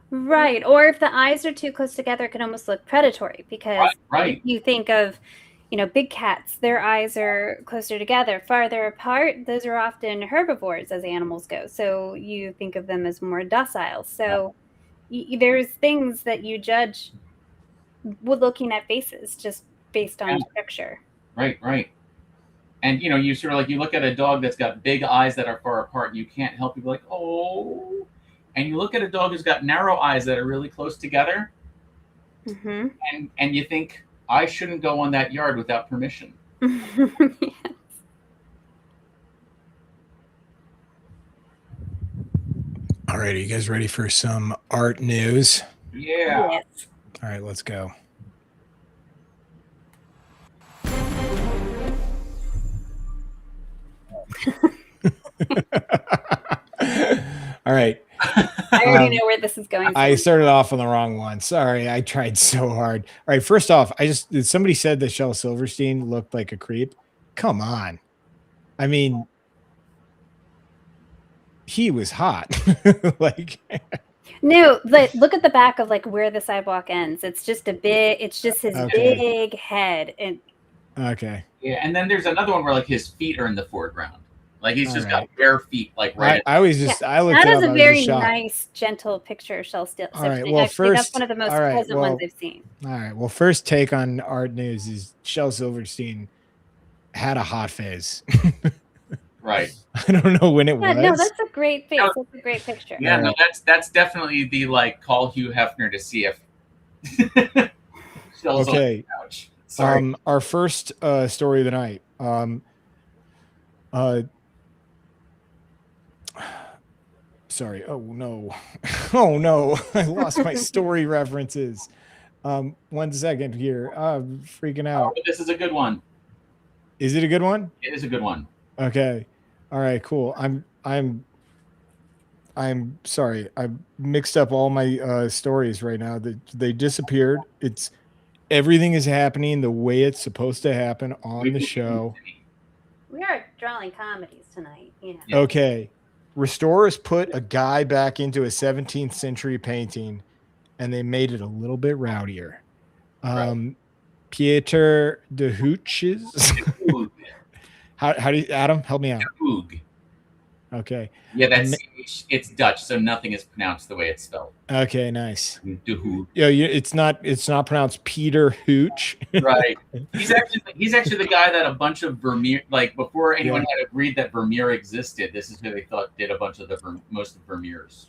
Right. Or if the eyes are too close together, it can almost look predatory, because if you think of, big cats, their eyes are closer together. Farther apart, those are often herbivores as animals go. So you think of them as more docile. So there's things that you judge with looking at faces just based on picture. Right. And you sort of like, you look at a dog that's got big eyes that are far apart, and you can't help but be like, oh. And you look at a dog who's got narrow eyes that are really close together, and you think, I shouldn't go on that yard without permission. Yes. All right, are you guys ready for some art news? Yeah. Yes. All right, let's go. All right. I already know where this is going. I started off on the wrong one. Sorry, I tried so hard. All right, first off, somebody said that Shel Silverstein looked like a creep. Come on. I mean, he was hot. No, look at the back of where the sidewalk ends. It's just his big head. And yeah, and then there's another one where his feet are in the foreground. Like he's just got bare feet, right. I looked that is a very nice, gentle picture of Shel Silverstein. All right, well, first, that's one of the most pleasant ones I've seen. All right, well, first take on art news is Shel Silverstein had a hot phase. Right. I don't know when it was. No, that's a great face. That's a great picture. Yeah, no, that's definitely the call Hugh Hefner to see if. Shel's on the couch. Sorry. Our first story of the night. Sorry. Oh no. I lost my story references. 1 second here. I'm freaking out. Oh, this is a good one. Is it a good one? It is a good one. Okay. All right, cool. I'm sorry. I mixed up all my stories right now. They disappeared. It's Everything is happening the way it's supposed to happen on the show. We are drawing comedies tonight, you know. Yeah. Okay. Restorers put a guy back into a 17th century painting and they made it a little bit rowdier. Right. Pieter de Hooches. How do you, Adam, help me out. Hoog. Okay. Yeah, that's it's Dutch, so nothing is pronounced the way it's spelled. Okay, nice. De Hoog. Yeah, it's not pronounced Peter Hooch. Right. He's actually the guy that a bunch of Vermeer, like before anyone had agreed that Vermeer existed, this is who they thought did a bunch of most of Vermeer's.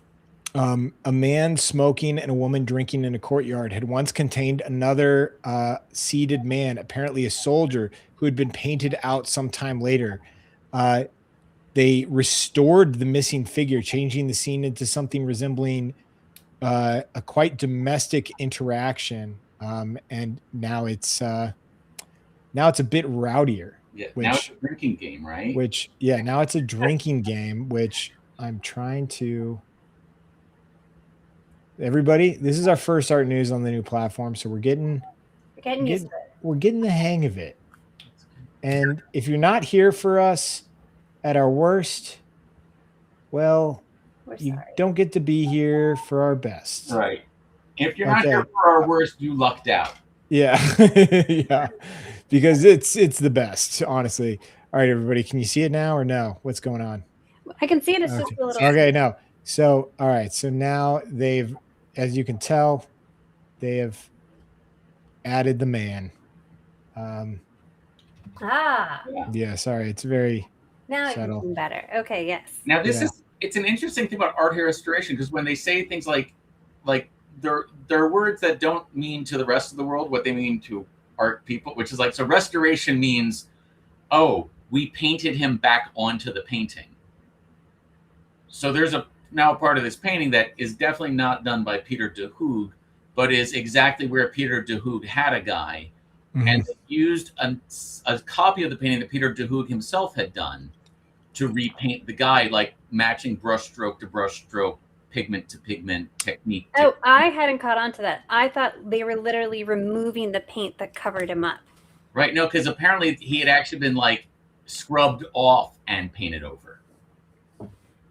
A man smoking and a woman drinking in a courtyard had once contained another seated man, apparently a soldier, who had been painted out sometime later. They restored the missing figure, changing the scene into something resembling a quite domestic interaction. And now it's a bit rowdier. Yeah, now it's a drinking game, right? Now it's a drinking game, which I'm trying to... Everybody, this is our first art news on the new platform, so we're getting used to it. We're getting the hang of it. And if you're not here for us at our worst, well, you don't get to be here for our best. Right. If you're not here for our worst, you lucked out. Yeah. Yeah. Because it's the best, honestly. All right, everybody, can you see it now or no? What's going on? I can see it. It's just a little... Okay, no. So, all right. So now they've, as you can tell, they have added the man. Yeah, sorry. It's very now subtle. It's better. Okay, yes. Now it's an interesting thing about art restoration, because when they say things like there are words that don't mean to the rest of the world what they mean to art people, which is like, so restoration means, oh, we painted him back onto the painting. So there's now a part of this painting that is definitely not done by Peter de Hoog, but is exactly where Peter de Hoog had a guy, and used a copy of the painting that Peter de Hoog himself had done to repaint the guy, like matching brushstroke to brushstroke, pigment to pigment technique. I hadn't caught on to that. I thought they were literally removing the paint that covered him up. Right, no, because apparently he had actually been like scrubbed off and painted over.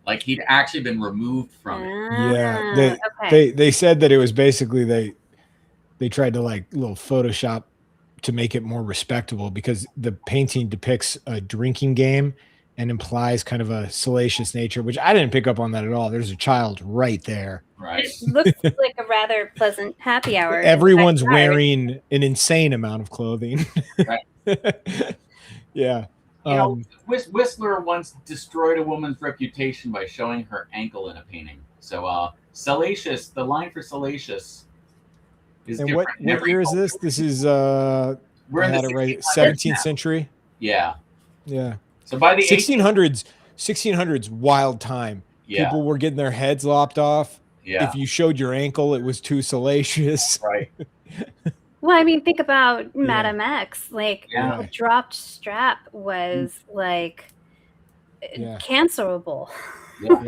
Like he'd actually been removed from it. Yeah, they said that it was basically they tried to like little Photoshop to make it more respectable, because the painting depicts a drinking game and implies kind of a salacious nature, which I didn't pick up on that at all. There's a child right there. Right. It looks like a rather pleasant happy hour. Everyone's wearing an insane amount of clothing. Right. Yeah. You know, Whistler once destroyed a woman's reputation by showing her ankle in a painting. So salacious, the line for salacious is and different. What year is this? This is we're in the right, 17th century. Yeah. Yeah. So by the 1600s, wild time. Yeah. People were getting their heads lopped off. Yeah. If you showed your ankle, it was too salacious. Right. Well, I mean, think about Madam X. Like, Yeah. a dropped strap was like cancerable. Yeah.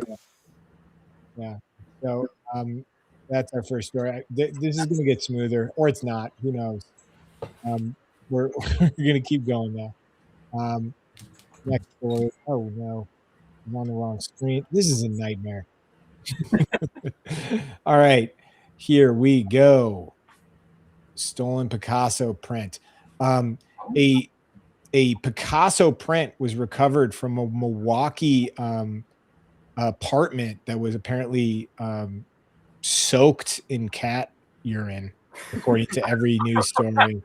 Yeah. So that's our first story. This is going to get smoother, or it's not. Who knows? We're going to keep going now. Next story. Oh no, I'm on the wrong screen. This is a nightmare. All right, here we go. Stolen Picasso print. A Picasso print was recovered from a Milwaukee apartment that was apparently soaked in cat urine, according to every news story.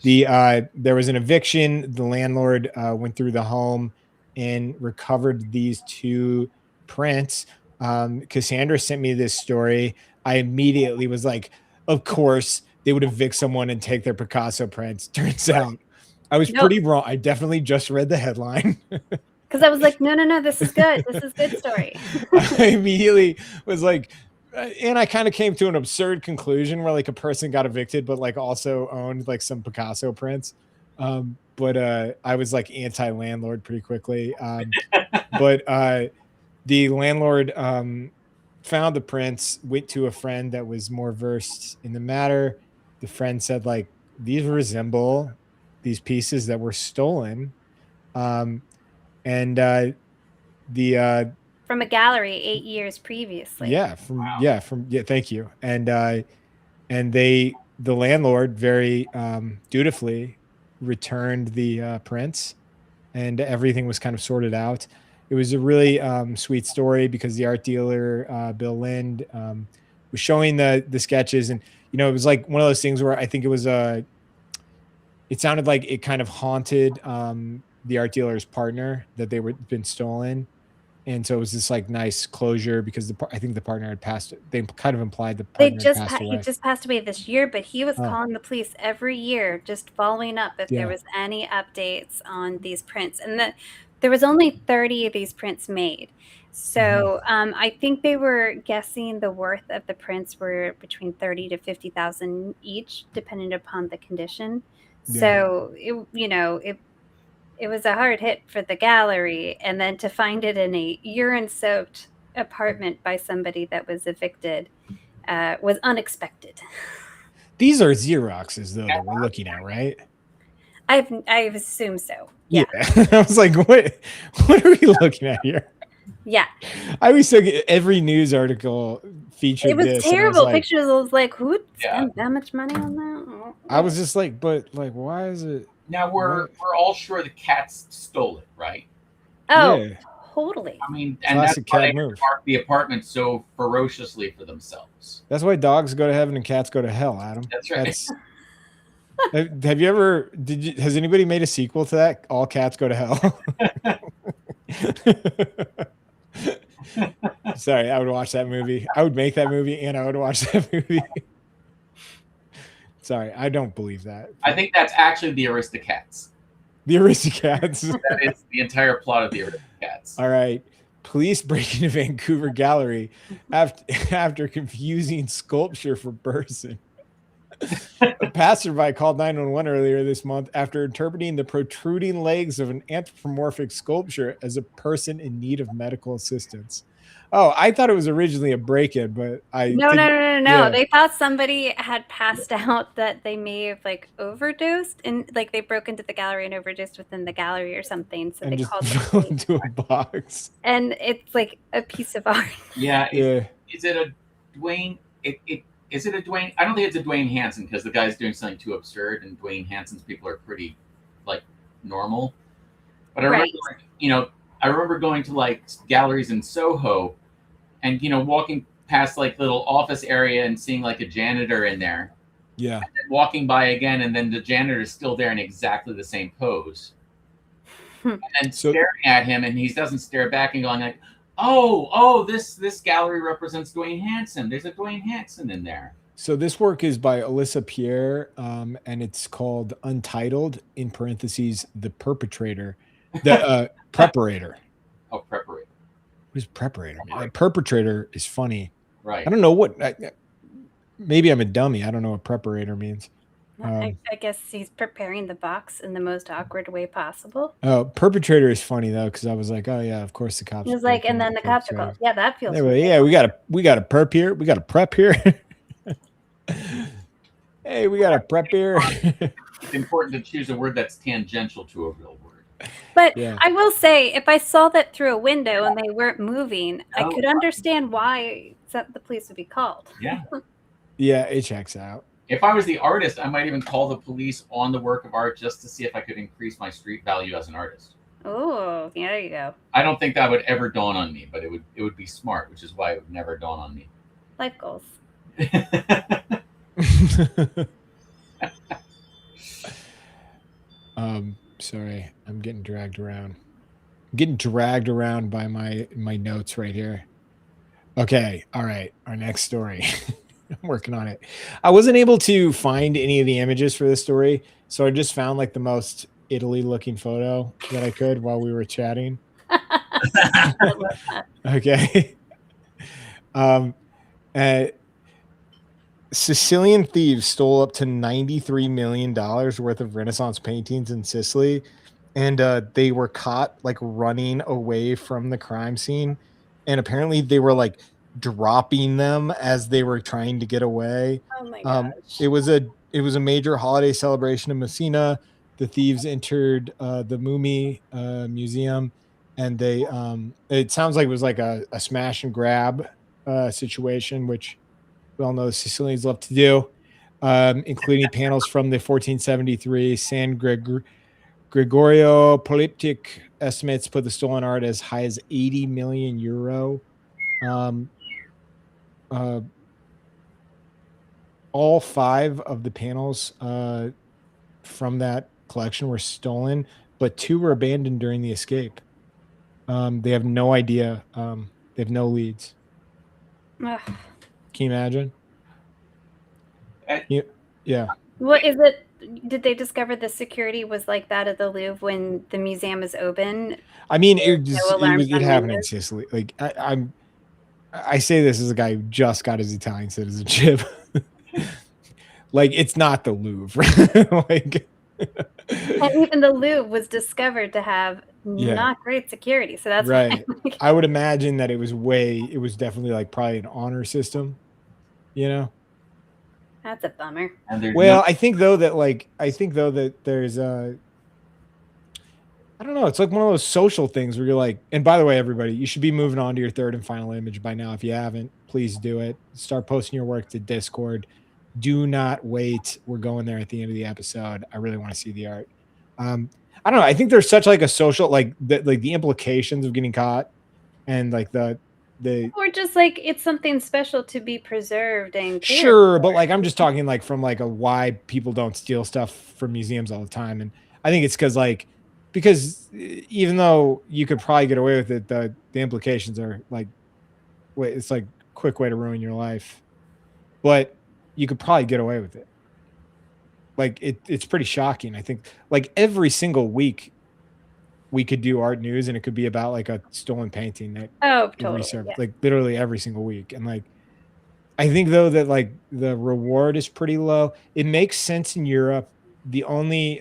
There was an eviction. The landlord went through the home and recovered these two prints. Cassandra sent me this story. I immediately was like, of course they would evict someone and take their Picasso prints. Turns out I was pretty wrong. I definitely just read the headline. Because I was like, no, this is good. This is a good story. I immediately was like, and I kind of came to an absurd conclusion where like a person got evicted, but like also owned like some Picasso prints. But I was like anti-landlord pretty quickly. But the landlord found the prints, went to a friend that was more versed in the matter, the friend said, like, these resemble these pieces that were stolen. And the From a gallery 8 years previously. yeah, thank you. And the landlord very dutifully returned the prints, and everything was kind of sorted out. It was a really sweet story because the art dealer, Bill Lind, was showing the sketches, and it was like one of those things where I think it sounded like it kind of haunted the art dealer's partner, that they were been stolen. And so it was this like nice closure because I think the partner had passed. They kind of implied the partner had passed He away. just passed away this year, but he was Oh. calling the police every year, just following up if Yeah. there was any updates on these prints. And there was only 30 of these prints made. So I think they were guessing the worth of the prints were between 30 to 50,000 each, depending upon the condition. Yeah. So it was a hard hit for the gallery, and then to find it in a urine-soaked apartment by somebody that was evicted was unexpected. These are Xeroxes, though, that we're looking at, right? I've assumed so. Yeah. I was like, what are we looking at here? Yeah. I always think every news article featured this. It was terrible pictures. I was like, who would Yeah. spend that much money on that? I was just like, but like, why is it? Now we're all sure the cats stole it, right? Oh, Yeah. totally. I mean, and Classic that's why cat they move. mark the apartment so ferociously for themselves. That's why dogs go to heaven and cats go to hell, Adam. That's right. Have you ever? Has anybody made a sequel to that? All cats go to hell. Sorry, I would watch that movie. I would make that movie, and I would watch that movie. Sorry, I don't believe that. I think that's actually the Aristocats. The Aristocats. That is the entire plot of the Aristocats. All right. Police break into Vancouver gallery after confusing sculpture for person. A passerby called 911 earlier this month after interpreting the protruding legs of an anthropomorphic sculpture as a person in need of medical assistance. Oh, I thought it was originally a break-in, but No. yeah. They thought somebody had passed out, that they may have like overdosed, and like they broke into the gallery and overdosed within the gallery or something. So and they just called fell into a box. And it's like a piece of art. Yeah. Yeah. Is it a Dwayne? Is it a Dwayne? I don't think it's a Dwayne Hansen, because the guy's doing something too absurd, and Dwayne Hansen's people are pretty like normal. But I remember, I remember going to like galleries in Soho, and walking past like little office area and seeing like a janitor in there. Yeah. And then walking by again, and then the janitor is still there in exactly the same pose. And then staring at him, and he doesn't stare back, and going like, oh, this gallery represents Dwayne Hansen. There's a Dwayne Hansen in there. So this work is by Alyssa Pierre, and it's called Untitled, in parentheses, The Perpetrator. The preparator. Oh, preparator. Who's preparator? Perpetrator is funny. Right. I don't know what. Maybe I'm a dummy. I don't know what preparator means. I guess he's preparing the box in the most awkward way possible. Oh, perpetrator is funny though, because I was like, oh yeah, of course the cops. He was like, and then the cops are called. Yeah, that feels. Anyway, yeah, we got a perp here. We got a prep here. Hey, we got a prep here. It's important to choose a word that's tangential to a real word. But yeah. I will say, if I saw that through a window and they weren't moving, I could understand why the police would be called. Yeah. Yeah, it checks out. If I was the artist, I might even call the police on the work of art just to see if I could increase my street value as an artist. Oh, yeah, there you go. I don't think that would ever dawn on me, but it would be smart, which is why it would never dawn on me. Life goals. Sorry, I'm getting dragged around. I'm getting dragged around by my notes right here. Okay, all right, our next story. I'm working on it. I wasn't able to find any of the images for this story, so I just found like the most Italy looking photo that I could while we were chatting. Okay. Sicilian thieves stole up to $93 million worth of Renaissance paintings in Sicily, and they were caught like running away from the crime scene, and apparently they were like dropping them as they were trying to get away. Oh my gosh. It was a It was a major holiday celebration in Messina. The thieves entered the Mummy Museum, and they it sounds like it was like a smash and grab situation, which we all know the Sicilians love to do, including panels from the 1473 Gregorio Polyptych. Estimates put the stolen art as high as 80 million euro. All 5 of the panels from that collection were stolen, but 2 were abandoned during the escape. They have no idea. They have no leads. Ugh. Can you imagine? Yeah. What is it? Did they discover the security was like that at the Louvre when the museum is open? I mean, No it happened in Sicily. Like I say this as a guy who just got his Italian citizenship. Like, it's not the Louvre. Like, and even the Louvre was discovered to have not great security. So that's right. I would imagine that it was definitely like probably an honor system, you know? That's a bummer. Well, I think though that there's I don't know. It's like one of those social things where you're like, and by the way, everybody, you should be moving on to your third and final image by now. If you haven't, please do it. Start posting your work to Discord. Do not wait. We're going there at the end of the episode. I really want to see the art. I don't know. I think there's such like a social, like the implications of getting caught and like the or just like it's something special to be preserved and sure, but like I'm just talking like from like a why people don't steal stuff from museums all the time. And I think it's because even though you could probably get away with it, the implications are like, it's like a quick way to ruin your life, but you could probably get away with it. Like it's pretty shocking. I think like every single week we could do art news and it could be about like a stolen painting that totally, like literally every single week. And like I think though that like the reward is pretty low. It makes sense in Europe. The only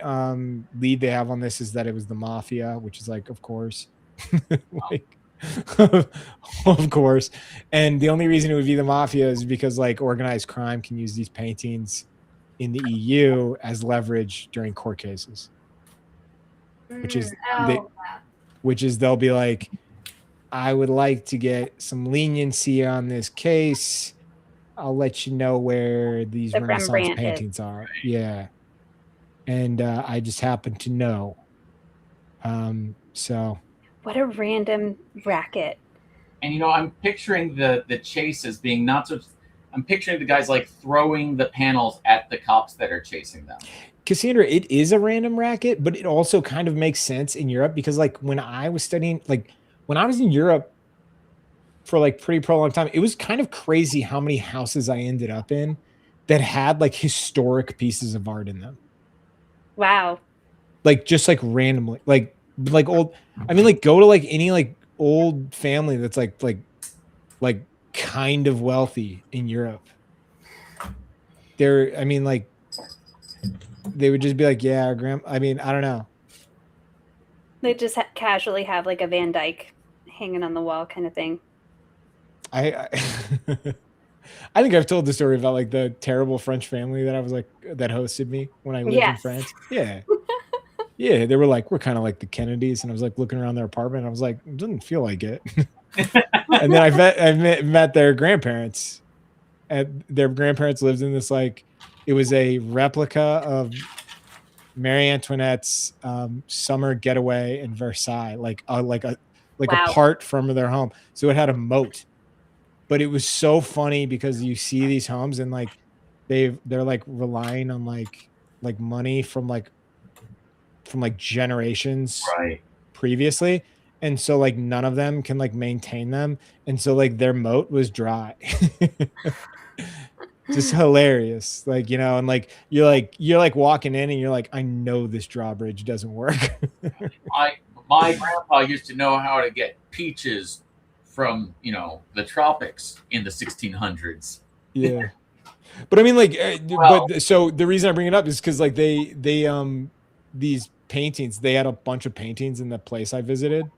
lead they have on this is that it was the mafia, which is like, of course, like, of course. And the only reason it would be the mafia is because like organized crime can use these paintings in the EU as leverage during court cases, which is they'll be like, I would like to get some leniency on this case. I'll let you know where these Renaissance paintings are. Yeah. And I just happen to know. So what a random racket. And I'm picturing the chase as being not so. I'm picturing the guys like throwing the panels at the cops that are chasing them. Cassandra, it is a random racket, but it also kind of makes sense in Europe because like when I was studying, like when I was in Europe for like pretty prolonged time, it was kind of crazy how many houses I ended up in that had like historic pieces of art in them. Wow. Like just like randomly, like old. I mean, like go to like any like old family that's like kind of wealthy in Europe. I mean, like they would just be like, yeah, our I mean, I don't know. They just casually have like a Van Dyke hanging on the wall kind of thing. I think I've told the story about like the terrible French family that I was like that hosted me when I lived in France. Yeah. Yeah, they were like, we're kind of like the Kennedys, and I was like looking around their apartment, and I was like, it doesn't feel like it. And then I met their grandparents, and their grandparents lived in this like, it was a replica of Marie Antoinette's summer getaway in Versailles, like a part from their home. So it had a moat, but it was so funny because you see these homes and like they're like relying on like money from generations previously, and so like none of them can like maintain them, and so like their moat was dry. Just hilarious, like and like you're walking in and you're like, I know this drawbridge doesn't work. My grandpa used to know how to get peaches from the tropics in the 1600s. Yeah, but I mean like but so the reason I bring it up is because like they these paintings, they had a bunch of paintings in the place I visited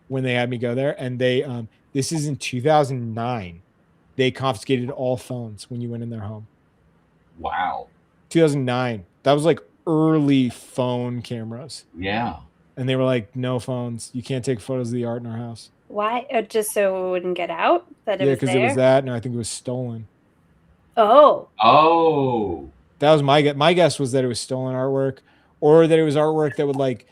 when they had me go there, and they this is in 2009. They confiscated all phones when you went in their home. Wow. 2009. That was like early phone cameras. Yeah. And they were like, no phones. You can't take photos of the art in our house. Why? Just so it wouldn't get out that it Yeah, was because there? it was that, and I think it was stolen. Oh. Oh. That was my guess. My guess was that it was stolen artwork, or that it was artwork that would like,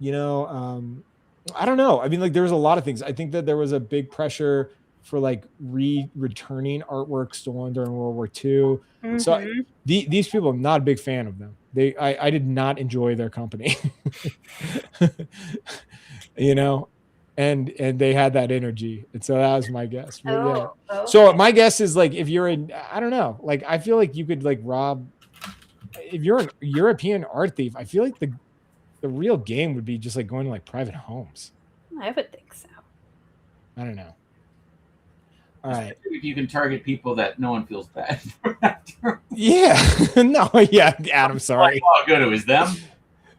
I don't know. I mean, like there was a lot of things. I think that there was a big pressure for like returning artwork stolen during World War II. So these people, I'm not a big fan of them. I did not enjoy their company. And they had that energy, and so that was my guess. But yeah. Okay. So my guess is like if you're in, I don't know, like I feel like you could like rob. If you're an European art thief, I feel like the real game would be just like going to like private homes. I would think so. I don't know. All right. If you can target people that no one feels bad for. Yeah. No. Yeah. Adam. Sorry. Like, oh, good. It was them.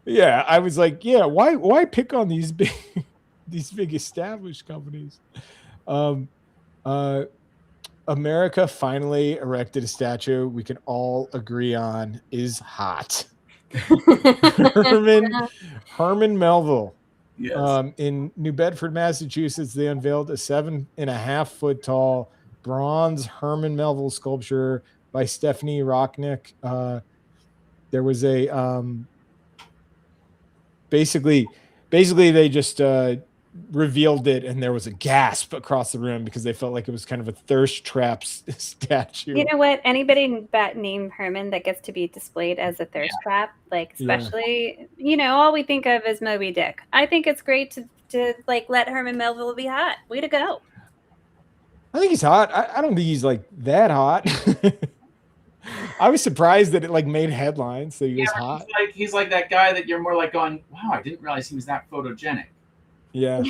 Yeah. I was like, yeah. Why pick on these big established companies? America finally erected a statue we can all agree on is hot. Herman Melville. Yes. In New Bedford, Massachusetts, they unveiled a 7.5 foot tall bronze Herman Melville sculpture by Stephanie Rocknick. There was a basically they just revealed it, and there was a gasp across the room because they felt like it was kind of a thirst trap statue. You know what? Anybody named Herman that gets to be displayed as a thirst trap, like especially, all we think of is Moby Dick. I think it's great to like let Herman Melville be hot. Way to go. I think he's hot. I don't think he's like that hot. I was surprised that it like made headlines that he was hot. He's like that guy that you're more like going, wow, I didn't realize he was that photogenic. Yeah.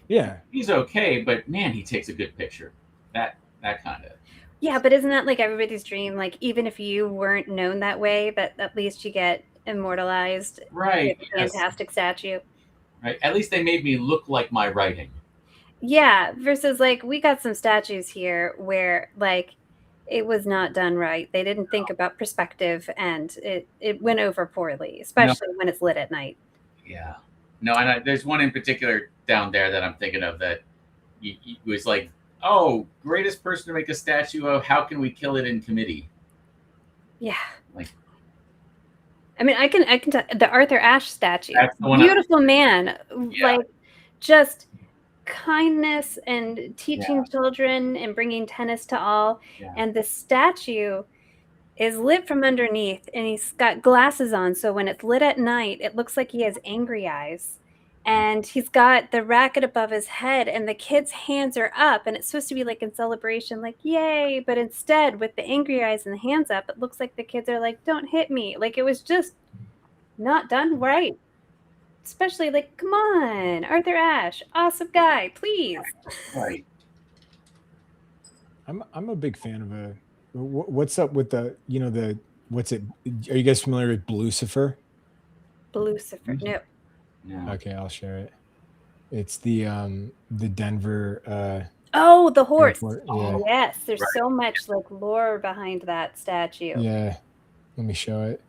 Yeah. He's okay, but man, he takes a good picture. That kind of. Yeah, but isn't that like everybody's dream? Like even if you weren't known that way, that at least you get immortalized. Right. With a fantastic statue. Right. At least they made me look like my writing. Yeah. Versus like we got some statues here where like it was not done right. They didn't think about perspective, and it went over poorly, especially when it's lit at night. Yeah. No, and there's one in particular down there that I'm thinking of that was like, oh, greatest person to make a statue of, how can we kill it in committee? Yeah. Like, I mean, I can the Arthur Ashe statue. That's the one. Beautiful man. Yeah. Like just kindness and teaching children and bringing tennis to all. Yeah. And the statue is lit from underneath, and he's got glasses on, so when it's lit at night, it looks like he has angry eyes. And he's got the racket above his head, and the kids' hands are up, and it's supposed to be like in celebration, like yay, but instead with the angry eyes and the hands up, it looks like the kids are like, don't hit me. Like it was just not done right. Especially like, come on, Arthur Ashe, awesome guy, please. Right. I'm a big fan of a. What's up with the what's it? Are you guys familiar with Blucifer? Blucifer, no. Okay, I'll share it. It's the Denver. The horse. Yeah. Yes, there's so much like lore behind that statue. Yeah, let me show it.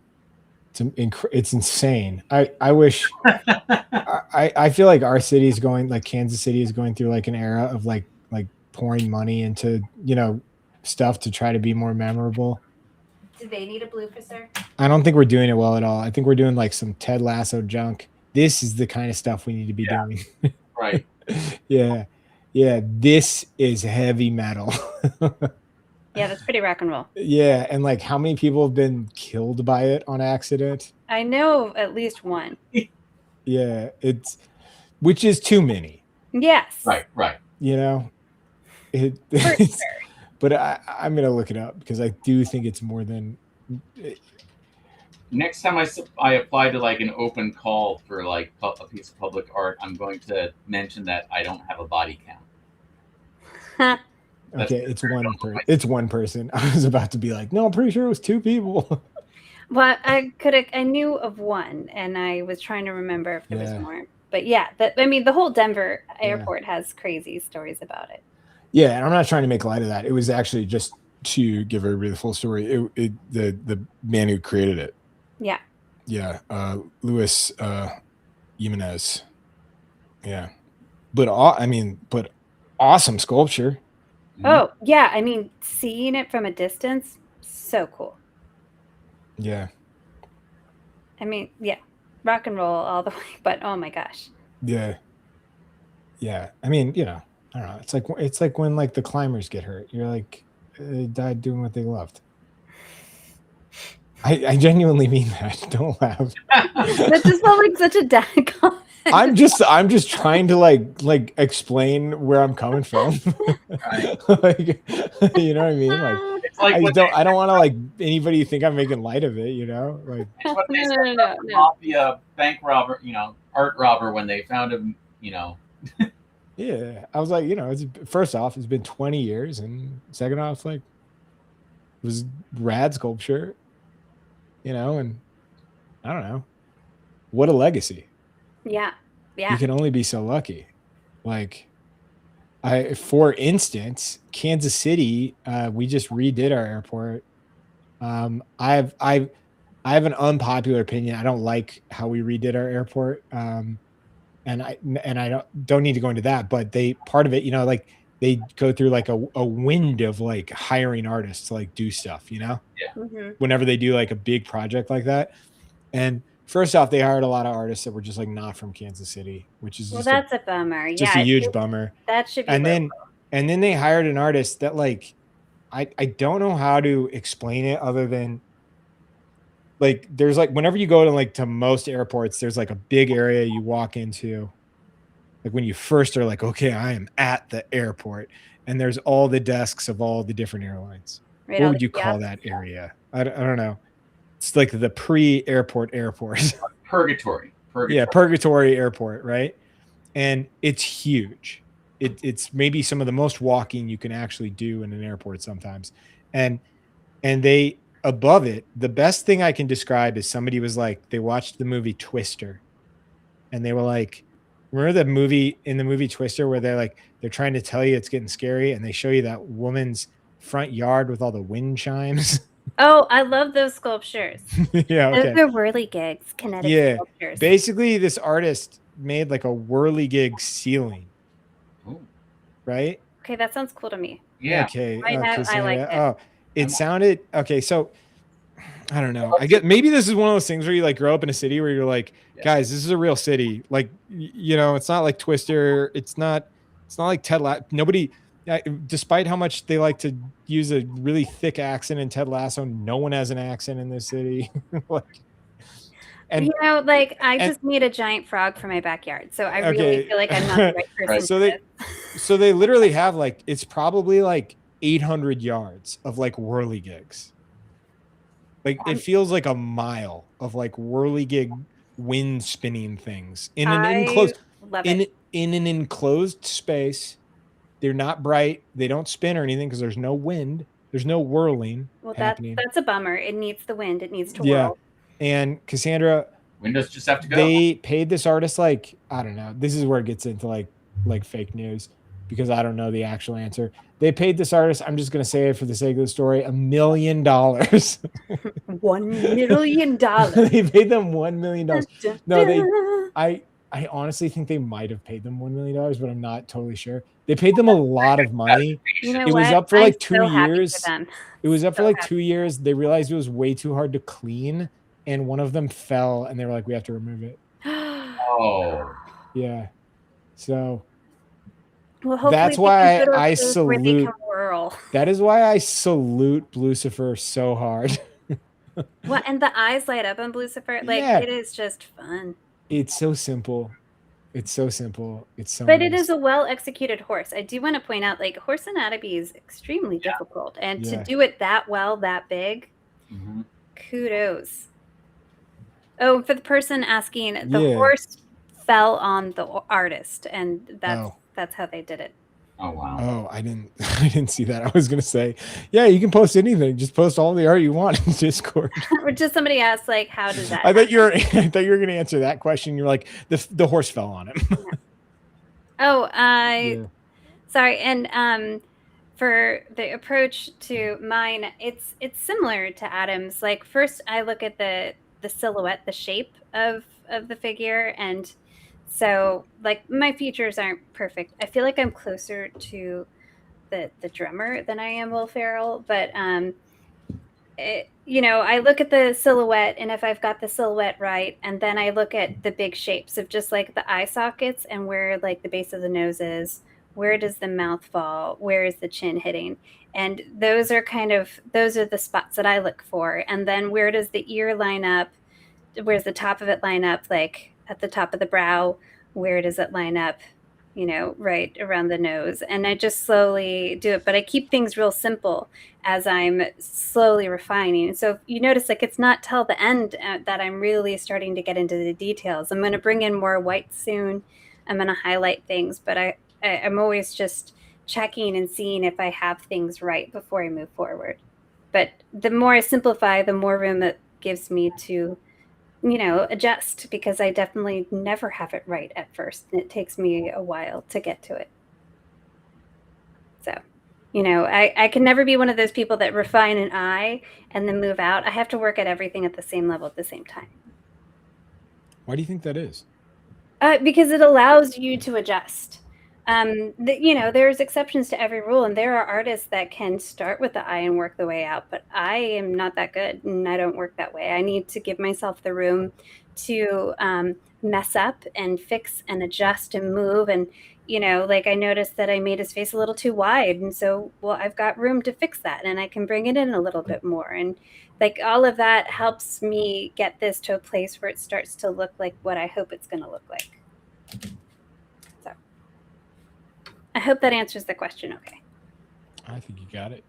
It's insane. I wish. I feel like our city is going, like Kansas City is going through like an era of like pouring money into stuff to try to be more memorable. Do they need a Blucifer? I don't think we're doing it well at all. I think we're doing like some Ted Lasso junk. This is the kind of stuff we need to be doing. Right. Yeah. This is heavy metal. Yeah, that's pretty rock and roll. Yeah, and like how many people have been killed by it on accident? I know at least one. Yeah, which is too many. Yes. Right. But I'm gonna look it up because I do think it's more than. Next time I apply to like an open call for like a piece of public art, I'm going to mention that I don't have a body count. Okay, it's one person. I was about to be like, no, I'm pretty sure it was two people. Well, I knew of one, and I was trying to remember if there was more. But yeah, the whole Denver airport has crazy stories about it. Yeah, and I'm not trying to make light of that. It was actually just to give everybody the full story, the man who created it. Yeah. Yeah. Luis Jimenez. Yeah. But awesome sculpture. Oh, yeah. I mean, seeing it from a distance, so cool. Yeah. I mean, yeah, rock and roll all the way, but oh my gosh. Yeah. Yeah. I mean, I don't know. It's like when like the climbers get hurt. You're like, they died doing what they loved. I genuinely mean that. Don't laugh. That just felt like such a dad comment. I'm just trying to like explain where I'm coming from. Like, you know what I mean? Like, it's like I don't want to like anybody think I'm making light of it, Like, it's what they said No. about the mafia bank robber, art robber when they found him, Yeah, I was like, it's first off, it's been 20 years, and second off, like, it was rad sculpture, and I don't know, what a legacy. Yeah. You can only be so lucky. Like, for instance, Kansas City, we just redid our airport. I have an unpopular opinion. I don't like how we redid our airport. And I don't need to go into that, but part of it, like they go through like a wind of like hiring artists to like do stuff, whenever they do like a big project like that. And first off, they hired a lot of artists that were just like not from Kansas City, which is that's a bummer. Just a huge bummer. That should be. And then they hired an artist that like, I don't know how to explain it other than like, there's like, whenever you go to like to most airports, there's like a big area you walk into, like when you first are like, okay, I am at the airport, and there's all the desks of all the different airlines. Right, what would you call that area? I don't know. It's like the pre-airport airport. Purgatory. Yeah, Purgatory Airport, right? And it's huge. It's maybe some of the most walking you can actually do in an airport sometimes. And they, above it, the best thing I can describe is somebody was like, they watched the movie Twister, and they were like, remember the movie Twister where they're trying to tell you it's getting scary, and they show you that woman's front yard with all the wind chimes? Oh, I love those sculptures. Yeah, okay. Those are whirligigs, kinetic sculptures. Basically, this artist made like a whirligig ceiling. Ooh. Right? Okay, that sounds cool to me. Yeah. Okay. I like it. Oh, it sounded okay. So I don't know. I get maybe this is one of those things where you like grow up in a city where you're like, guys, this is a real city. Like, it's not like Twister. It's not like Ted Lasso. Nobody, despite how much they like to use a really thick accent in Ted Lasso, no one has an accent in this city. And I just need a giant frog for my backyard. So I really feel like I'm not the right person. So they literally have like, it's probably like 800 yards of like whirligigs. Like it feels like a mile of like whirligig wind spinning things in an enclosed space. They're not bright. They don't spin or anything because there's no wind. There's no whirling. Well, that's a bummer. It needs the wind. It needs to whirl. Yeah. And Cassandra, windows just have to go. They paid this artist like, I don't know. This is where it gets into like fake news because I don't know the actual answer. They paid this artist, I'm just going to say it for the sake of the story, $1 million. $1 million. They paid them $1 million. No, I honestly think they might have paid them $1 million, but I'm not totally sure. They paid them a lot of money. It was up for like 2 years. It was up for like 2 years. They realized it was way too hard to clean, and one of them fell, and they were like, we have to remove it. Oh. Yeah. So well, that's why I salute. That is why I salute Lucifer so hard. What? And the eyes light up on Lucifer. It is just fun. It's so simple. It's so simple. It's so. But nice. It is a well-executed horse. I do want to point out, like, horse anatomy is extremely difficult, and to do it that well, that big, kudos. Oh, for the person asking, the horse fell on the artist, and that's how they did it. Oh wow! Oh, I didn't see that. I was gonna say, yeah, you can post anything. Just post all the art you want in Discord. Or just somebody asked, like, how does that? I thought you were gonna answer that question. You're like, the horse fell on him. Sorry. And for the approach to mine, it's similar to Adam's. Like, first I look at the silhouette, the shape of the figure, and so like my features aren't perfect. I feel like I'm closer to the drummer than I am Will Ferrell, but I look at the silhouette, and if I've got the silhouette right, and then I look at the big shapes of just like the eye sockets and where like the base of the nose is, where does the mouth fall, where is the chin hitting, and those are the spots that I look for. And then where does the ear line up, where's the top of it line up, like at the top of the brow, where does it line up, right around the nose. And I just slowly do it, but I keep things real simple as I'm slowly refining. So if you notice, like, it's not till the end that I'm really starting to get into the details. I'm going to bring in more white soon. I'm going to highlight things, but I'm always just checking and seeing if I have things right before I move forward. But the more I simplify, the more room it gives me to adjust, because I definitely never have it right at first, and it takes me a while to get to it. So, I can never be one of those people that refine an eye and then move out. I have to work at everything at the same level at the same time. Why do you think that is? Because it allows you to adjust. There's exceptions to every rule, and there are artists that can start with the eye and work the way out, but I am not that good, and I don't work that way. I need to give myself the room to mess up and fix and adjust and move. And like, I noticed that I made his face a little too wide, and so, well, I've got room to fix that, and I can bring it in a little bit more. And like, all of that helps me get this to a place where it starts to look like what I hope it's going to look like. So I hope that answers the question okay. I think you got it.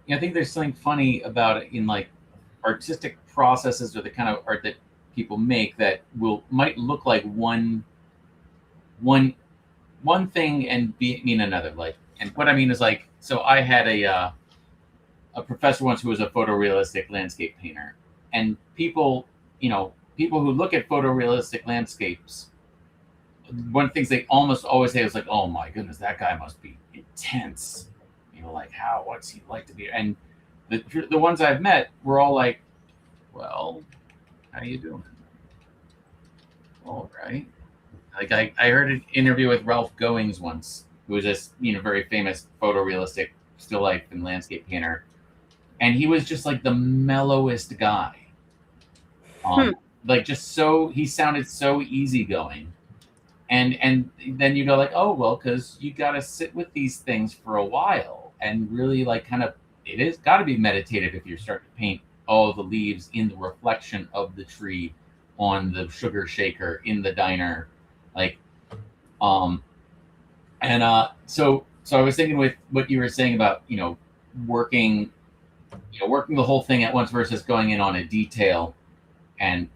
I think there's something funny about it in like artistic processes, or the kind of art that people make, that might look like one thing and mean another. Like, and what I mean is, like, so I had a professor once who was a photorealistic landscape painter, and people who look at photorealistic landscapes, one of the things they almost always say is like, oh my goodness, that guy must be intense. Like, what's he like to be? And the ones I've met were all like, well, how you doing? All right. Like, I heard an interview with Ralph Goings once, who was this, very famous photorealistic still life and landscape painter. And he was just like the mellowest guy. Like, just he sounded so easygoing. And then you go like, oh, well, because you got to sit with these things for a while, and really, like, kind of, it is got to be meditative if you start to paint all the leaves in the reflection of the tree on the sugar shaker in the diner. Like, so I was thinking with what you were saying about, working the whole thing at once versus going in on a detail, and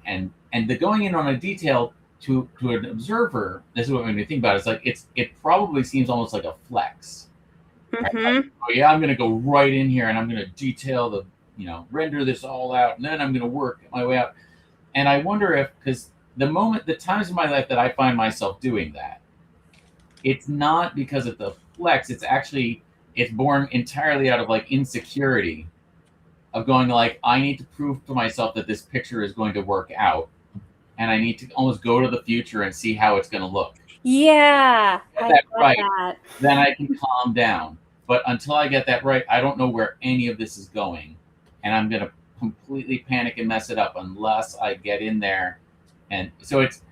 the going in on a detail to an observer, this is what made me think about it. It's like, it probably seems almost like a flex. Mm-hmm. Right? Like, oh yeah, I'm going to go right in here and I'm going to detail the, render this all out, and then I'm going to work my way out. And I wonder if, because the times in my life that I find myself doing that, it's not because of the flex. It's born entirely out of like insecurity of going like, I need to prove to myself that this picture is going to work out, and I need to almost go to the future and see how it's going to look. Yeah, get that right, then I can calm down. But until I get that right, I don't know where any of this is going, and I'm going to completely panic and mess it up unless I get in there. And so it's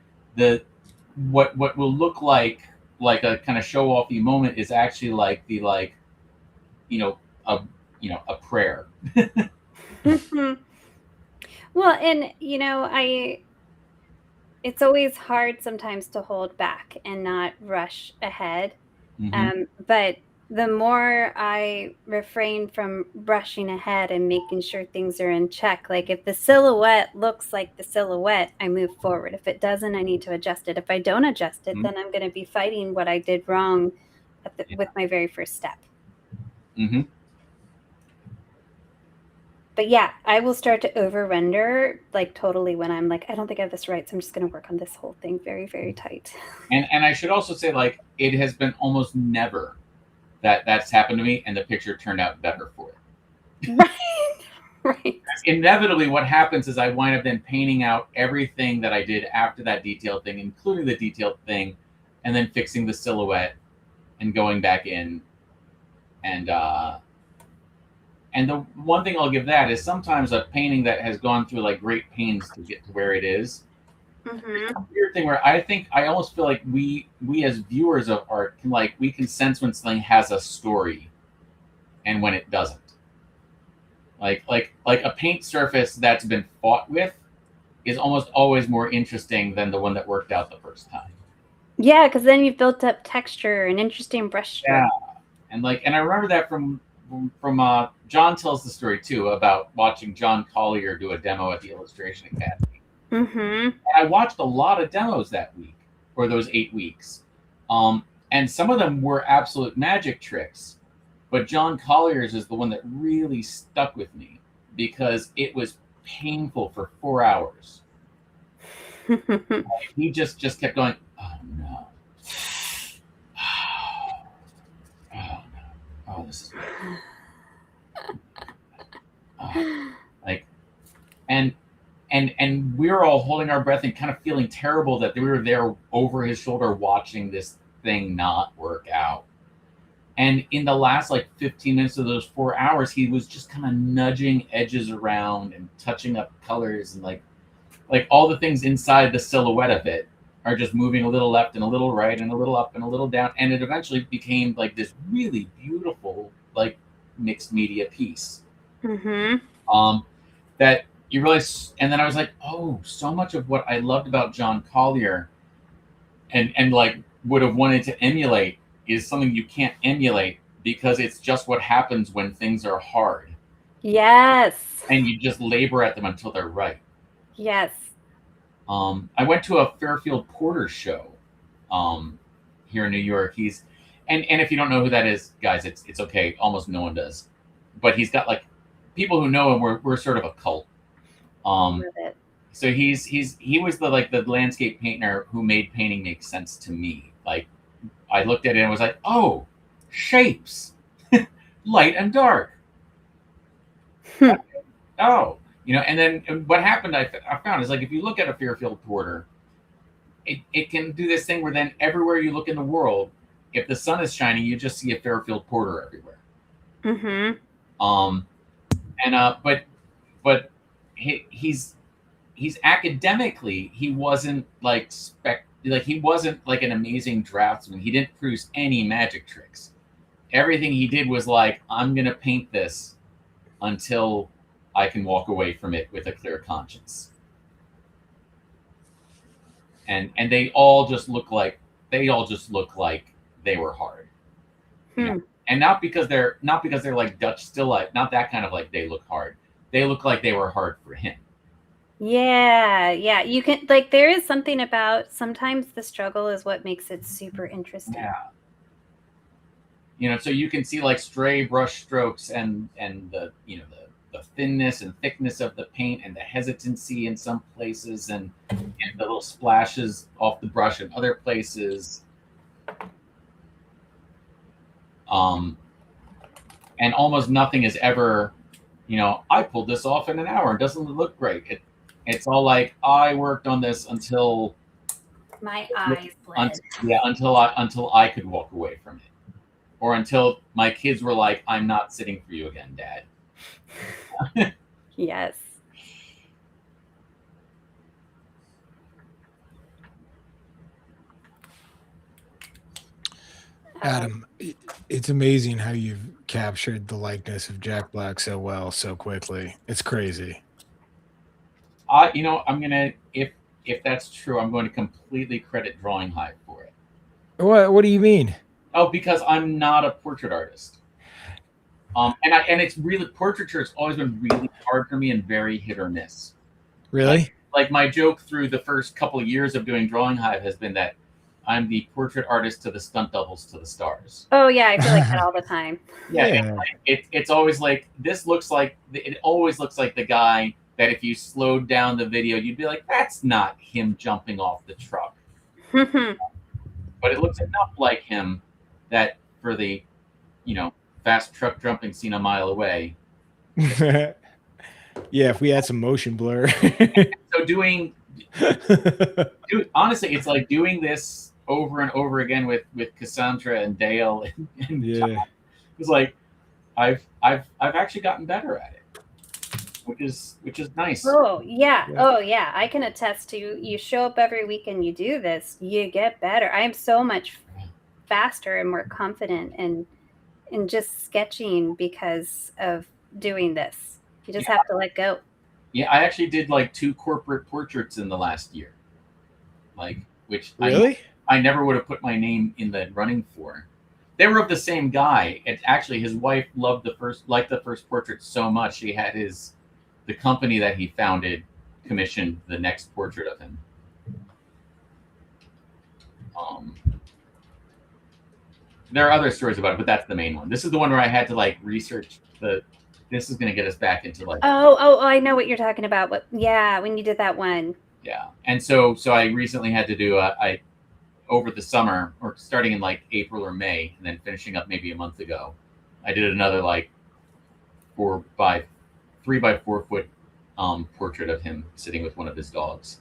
what will look like a kind of show offy moment is actually like a prayer. Well, and it's always hard sometimes to hold back and not rush ahead. Mm-hmm. But the more I refrain from rushing ahead and making sure things are in check, like if the silhouette looks like the silhouette, I move forward. If it doesn't, I need to adjust it. If I don't adjust it, then I'm going to be fighting what I did wrong with my very first step. Mm-hmm. But yeah, I will start to over render like totally when I'm like, I don't think I have this right, so I'm just going to work on this whole thing very, very tight. And I should also say, like, it has been almost never that's happened to me, and the picture turned out better for it. Right. Right. Inevitably, what happens is I wind up then painting out everything that I did after that detailed thing, including the detailed thing, and then fixing the silhouette and going back in. And the one thing I'll give that is sometimes a painting that has gone through like great pains to get to where it is. Mm-hmm. A weird thing where I almost feel like we as viewers of art can sense when something has a story and when it doesn't. Like a paint surface that's been fought with is almost always more interesting than the one that worked out the first time. Yeah, because then you've built up texture and interesting brush strokes. Yeah, and I remember that from John tells the story too about watching John Collier do a demo at the Illustration Academy. Mm-hmm. And I watched a lot of demos that week, or those 8 weeks, and some of them were absolute magic tricks. But John Collier's is the one that really stuck with me because it was painful for 4 hours. He just kept going, oh no. Oh no. Oh, this is and we were all holding our breath and kind of feeling terrible that we were there over his shoulder watching this thing not work out. And in the last 15 minutes of those 4 hours, he was just kind of nudging edges around and touching up colors, and like all the things inside the silhouette of it are just moving a little left and a little right and a little up and a little down. And it eventually became this really beautiful, mixed media piece. Mm-hmm. That you realize, and then I was like, oh, so much of what I loved about John Collier and would have wanted to emulate is something you can't emulate because it's just what happens when things are hard. Yes. And you just labor at them until they're right. Yes. I went to a Fairfield Porter show here in New York. He's and if you don't know who that is, guys, it's okay. Almost no one does. But he's got people who know him, we're sort of a cult. So he was the landscape painter who made painting make sense to me. I looked at it and was like, oh, shapes, light and dark. Oh, and then what happened, I found is if you look at a Fairfield Porter, it can do this thing where then everywhere you look in the world, if the sun is shining, you just see a Fairfield Porter everywhere. Mm-hmm. But he's academically, he wasn't he wasn't an amazing draftsman. He didn't produce any magic tricks. Everything he did was I'm gonna paint this until I can walk away from it with a clear conscience. And they all just look like they were hard. And not because they're Dutch still life, not that kind of they look hard. They look like they were hard for him. Yeah. You can there is something about sometimes the struggle is what makes it super interesting. Yeah. So you can see stray brush strokes and the the thinness and thickness of the paint and the hesitancy in some places and the little splashes off the brush in other places. And almost nothing is ever, I pulled this off in an hour and doesn't look great. It's all I worked on this until my eyes bled. Until I could walk away from it, or until my kids were like, I'm not sitting for you again, Dad. Yes. Adam, it's amazing how you've captured the likeness of Jack Black so well, so quickly. It's crazy. I'm gonna, if that's true, I'm going to completely credit Drawing Hive for it. What do you mean? Oh, because I'm not a portrait artist. And it's really, portraiture has always been really hard for me and very hit or miss. Really? My joke through the first couple of years of doing Drawing Hive has been that I'm the portrait artist to the stunt doubles to the stars. Oh yeah, I feel like that all the time. Yeah. It's always this looks it always looks like the guy that if you slowed down the video, you'd be like, that's not him jumping off the truck. But it looks enough like him that for the fast truck jumping scene a mile away. Yeah, if we had some motion blur. So honestly, it's like doing this over and over again with Cassandra and Dale and Yeah. John. It's like I've actually gotten better at it, which is nice. Oh yeah. Oh yeah. I can attest to you show up every week and you do this, you get better. I am so much faster and more confident in just sketching because of doing this. You just have to let go. Yeah, I actually did like 2 corporate portraits in the last year. Like, which Really? I never would have put my name in the running for. They were of the same guy. And actually his wife liked the first portrait so much she had the company that he founded commissioned the next portrait of him. There are other stories about it, but that's the main one. This is the one where I had to like research this is going to get us back into like. Oh, I know what you're talking about. But yeah, when you did that one. Yeah, and so I recently had to do over the summer, or starting in like April or May, and then finishing up maybe a month ago, I did another like 3 by 4 foot portrait of him sitting with one of his dogs.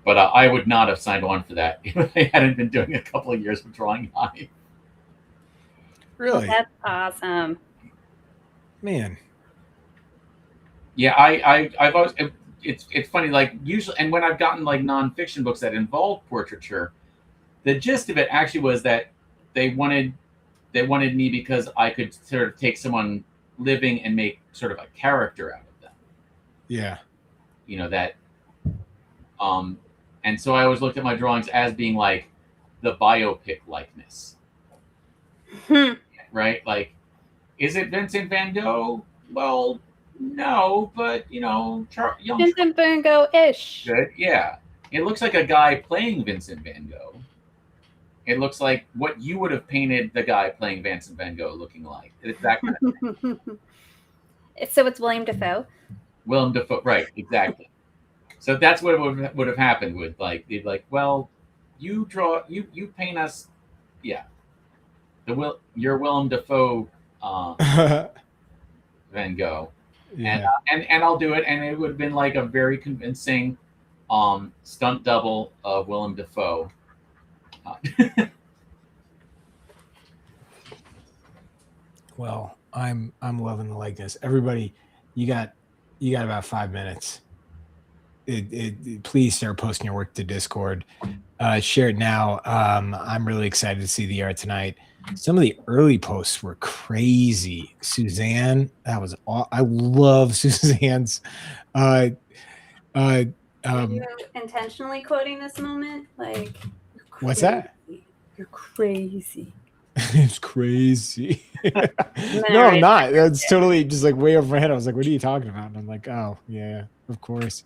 But I would not have signed on for that if I hadn't been doing a couple of years of drawing Hive. Really? That's awesome. Man. Yeah, I've always it's funny, like usually, and when I've gotten like nonfiction books that involve portraiture, the gist of it actually was that they wanted me because I could sort of take someone living and make sort of a character out of them. Yeah. That and so I always looked at my drawings as being like the biopic likeness. Right? Like, is it Vincent van Gogh? Well, no, but young Vincent van Gogh-ish. Good, yeah. It looks like a guy playing Vincent van Gogh. It looks like what you would have painted the guy playing Vincent van Gogh looking like. It's that kind of thing. So it's William Dafoe. Willem Dafoe, right? Exactly. So that's what would have happened with like they'd like, well, you paint us, yeah. Your Willem Dafoe Van Gogh, yeah. and I'll do it, and it would have been like a very convincing stunt double of Willem Dafoe. Well, I'm loving the likeness. Everybody, you got about 5 minutes. Please start posting your work to Discord. Share it now. I'm really excited to see the art tonight. Some of the early posts were crazy. Suzanne, that was I love Suzanne's. Are you intentionally quoting this moment? Like, what's that? You're crazy. It's crazy. No, I'm not. That's totally just like way over my head. I was like, what are you talking about? And I'm like, oh yeah, of course.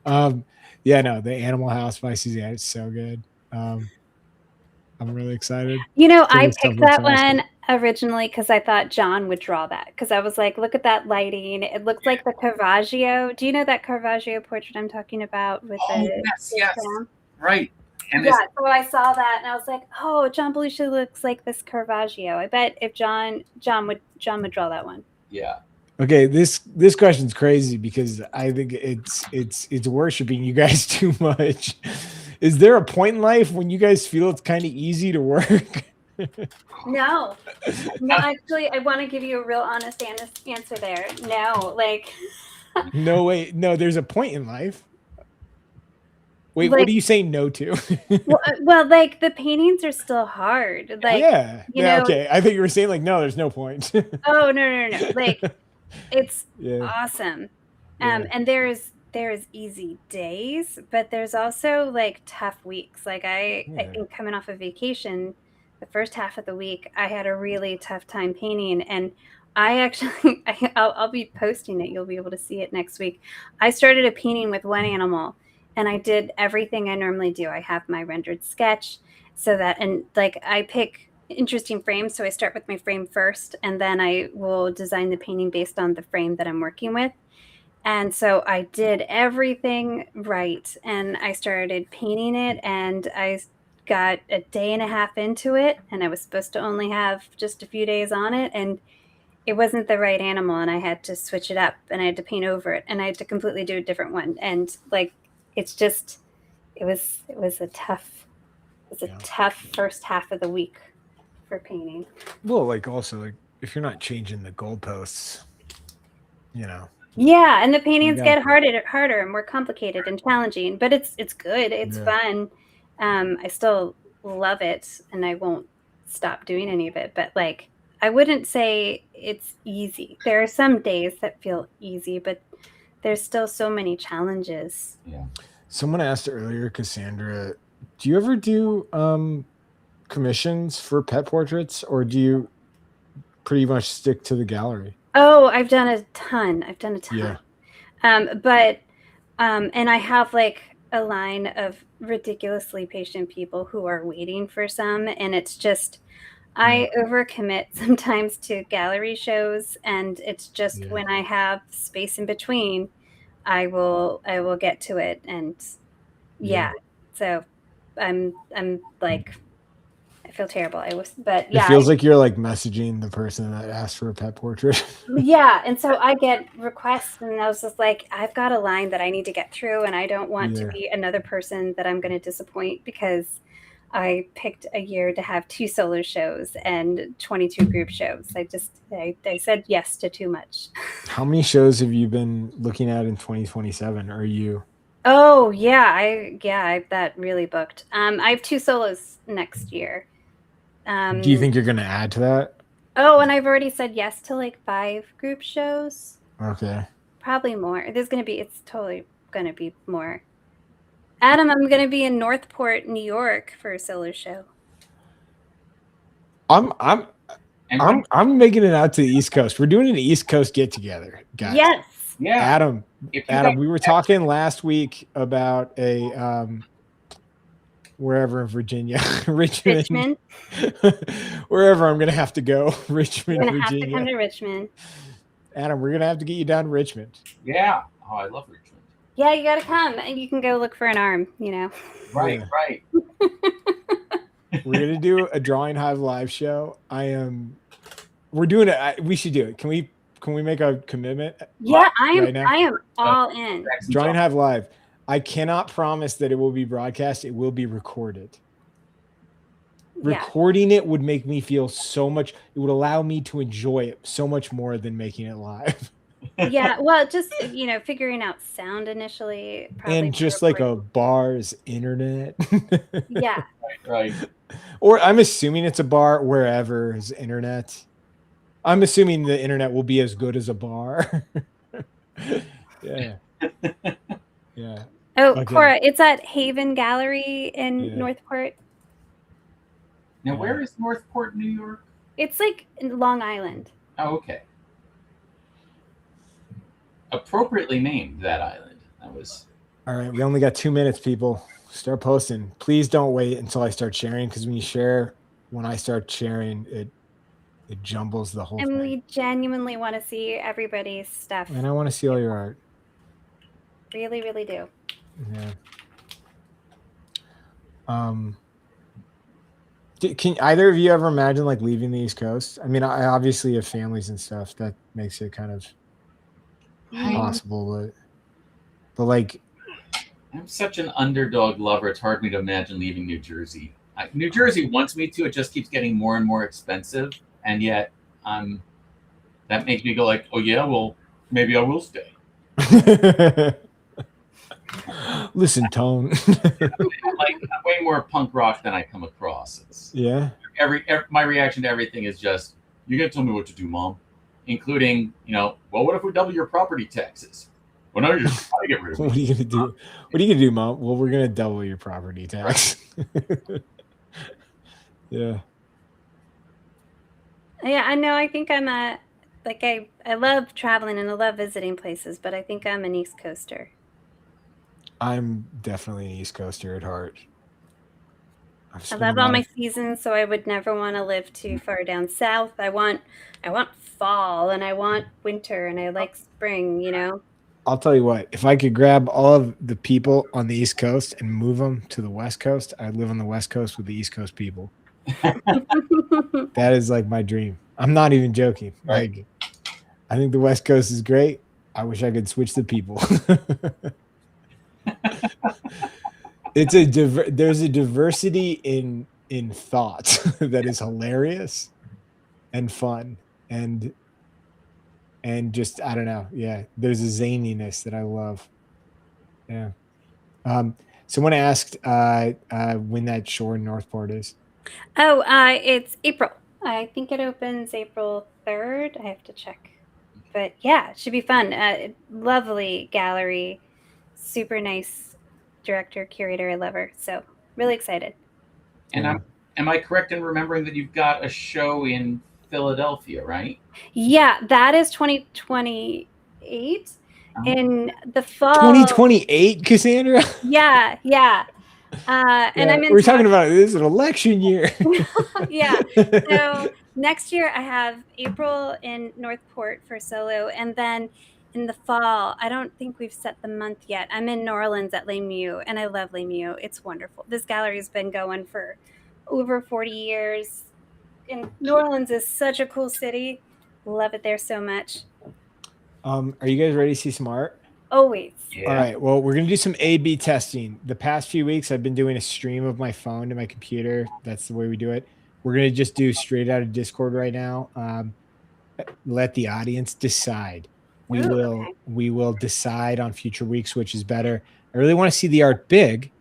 Yeah, no, the Animal House by Suzanne is so good. I'm really excited. I picked that one originally because I thought John would draw that, because I was like, look at that lighting. It looks like the Caravaggio. Do you know that Caravaggio portrait I'm talking about? With yes. Right. And yeah, so I saw that and I was like, oh, John Belushi looks like this Caravaggio. I bet if John would draw that one. Yeah. Okay, this question's crazy because I think it's worshiping you guys too much. Is there a point in life when you guys feel it's kind of easy to work? No, actually, I want to give you a real honest answer there. No, like. No, wait, no, there's a point in life. Wait, like, what are you saying no to? well, like the paintings are still hard. Like, yeah, okay. I think you were saying like, no, there's no point. Oh, no. Like, it's awesome. And there's easy days, but there's also like tough weeks. Like I think coming off of vacation, the first half of the week, I had a really tough time painting, and I actually, I'll be posting it. You'll be able to see it next week. I started a painting with one animal, and I did everything I normally do. I have my rendered sketch and like I pick interesting frames. So I start with my frame first, and then I will design the painting based on the frame that I'm working with. And so I did everything right, and I started painting it, and I got a day and a half into it, and I was supposed to only have just a few days on it, and it wasn't the right animal, and I had to switch it up, and I had to paint over it, and I had to completely do a different one. And like, it's just, it was a tough first half of the week for painting. Well, like also like if you're not changing the goalposts, you know. Yeah, and the paintings Yeah. get harder and more complicated and challenging, but it's good. It's fun. I still love it, and I won't stop doing any of it. But like, I wouldn't say it's easy. There are some days that feel easy, but there's still so many challenges. Yeah. Someone asked earlier, Cassandra, do you ever do commissions for pet portraits, or do you pretty much stick to the gallery? Oh, I've done a ton. Yeah. But and I have like a line of ridiculously patient people who are waiting for some, and it's just I overcommit sometimes to gallery shows, and it's just when I have space in between, I will get to it. And so I'm like, I feel terrible. But yeah, it feels like you're like messaging the person that asked for a pet portrait. Yeah, and so I get requests, and I was just like, I've got a line that I need to get through, and I don't want to be another person that I'm going to disappoint, because I picked a year to have 2 solo shows and 22 group shows. I said yes to too much. How many shows have you been looking at in 2027? Are you? Oh yeah, I've that really booked. I have 2 solos next year. Do you think you're going to add to that? Oh, and I've already said yes to like 5 group shows. Okay. Probably more. It's totally going to be more. Adam, I'm going to be in Northport, New York for a solo show. I'm making it out to the East Coast. We're doing an East Coast get together, guys. Yes. Yeah. Adam, we were talking last week about a wherever in Virginia, Richmond. Wherever I'm going to have to go, Richmond, You're gonna Virginia. have to come to Richmond. Adam, we're going to have to get you down to Richmond. Yeah. Oh, I love Richmond. Yeah, you got to come, and you can go look for an arm, you know. Right. We're going to do a Drawing Hive live show. We're doing it. We should do it. Can we make a commitment? Yeah, I am all in. Drawing Hive live. I cannot promise that it will be broadcast. It will be recorded. Yeah. Recording it would make me feel so much. It would allow me to enjoy it so much more than making it live. Yeah, well, just figuring out sound initially, and just like a bar's internet. Yeah. Right. Or I'm assuming it's a bar wherever is internet. I'm assuming the internet will be as good as a bar. Yeah. Yeah. Oh, okay. Cora, it's at Haven Gallery in Northport. Now, where is Northport, New York? It's like in Long Island. Oh, okay. Appropriately named, that island. That was. All right, we only got 2 minutes, people. Start posting. Please don't wait until I start sharing, because when I start sharing, it jumbles the whole thing. And we genuinely want to see everybody's stuff. And I want to see all your art. Really, really do. Yeah. Can either of you ever imagine like leaving the East Coast? I mean, I obviously have families and stuff. That makes it kind of possible, but like, I'm such an underdog lover. It's hard for me to imagine leaving New Jersey. New Jersey wants me to. It just keeps getting more and more expensive, and yet that makes me go like, oh yeah, well maybe I will stay. Listen, Tone. I'm way more punk rock than I come across. My reaction to everything is just, you're gonna tell me what to do, Mom, including, well, what if we double your property taxes? Well, no, you're just trying to get rid of me. What are you gonna do? What are you gonna do, Mom? Well, we're gonna double your property tax. Yeah. Yeah, I know. I think I'm I love traveling and I love visiting places, but I think I'm an East Coaster. I'm definitely an East Coaster at heart. I love all my seasons, so I would never want to live too far down south. I want fall, and I want winter, and I like spring, I'll tell you what, if I could grab all of the people on the East Coast and move them to the West Coast, I'd live on the West Coast with the East Coast people. That is like my dream. I'm not even joking. Right. Like, I think the West Coast is great. I wish I could switch the people. There's a diversity in thought that is hilarious and fun and just, I don't know. Yeah. There's a zaniness that I love. Yeah. Someone asked when that shore in Northport is. Oh, it's April. I think it opens April 3rd. I have to check. But yeah, it should be fun. Lovely gallery, super nice director, curator. I love her. So really excited. And am I correct in remembering that you've got a show in Philadelphia, right? Yeah, that is 2028 in the fall. 2028, Cassandra? Yeah. And I'm in. We're talking about this is an election year. Yeah. So next year I have April in Northport for solo, and then in the fall, I don't think we've set the month yet. I'm in New Orleans at Les Mieux, and I love Les Mieux. It's wonderful. This gallery has been going for over 40 years. And New Orleans is such a cool city. Love it there so much. Are you guys ready to see some art? Always. Yeah. All right. Well, we're going to do some A/B testing. The past few weeks, I've been doing a stream of my phone to my computer. That's the way we do it. We're going to just do straight out of Discord right now. Let the audience decide. We will decide on future weeks which is better. I really want to see the art big.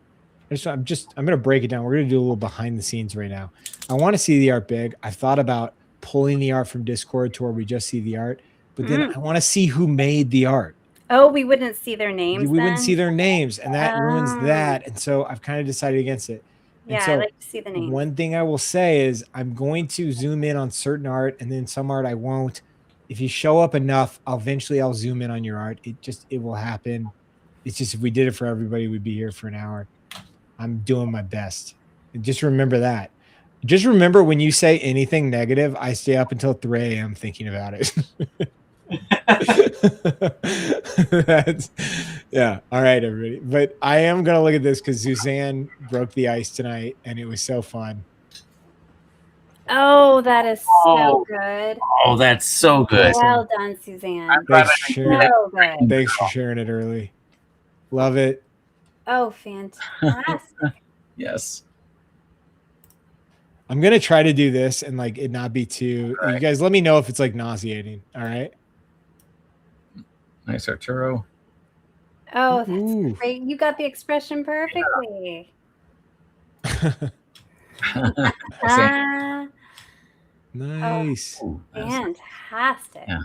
I'm going to break it down. We're going to do a little behind the scenes right now. I want to see the art big. I've thought about pulling the art from Discord to where we just see the art, but then I want to see who made the art. Oh, we wouldn't see their names. We wouldn't see their names, and that ruins that. And so I've kind of decided against it. Yeah, and so I like to see the names. One thing I will say is I'm going to zoom in on certain art, and then some art I won't. If you show up enough, eventually I'll zoom in on your art. It will happen. It's just if we did it for everybody, we'd be here for an hour. I'm doing my best. And just remember that. Just remember when you say anything negative, I stay up until 3 a.m. thinking about it. Yeah. All right, everybody. But I am going to look at this because Suzanne broke the ice tonight and it was so fun. Oh, that is so good. Oh, that's so good. Well done, Suzanne. Thanks for sharing it early. Love it. Oh, fantastic. Yes. I'm going to try to do this and like it not be too, you guys let me know if it's like nauseating. All right. Nice, Arturo. Oh, that's great. You got the expression perfectly. Nice. Oh, fantastic. Yeah.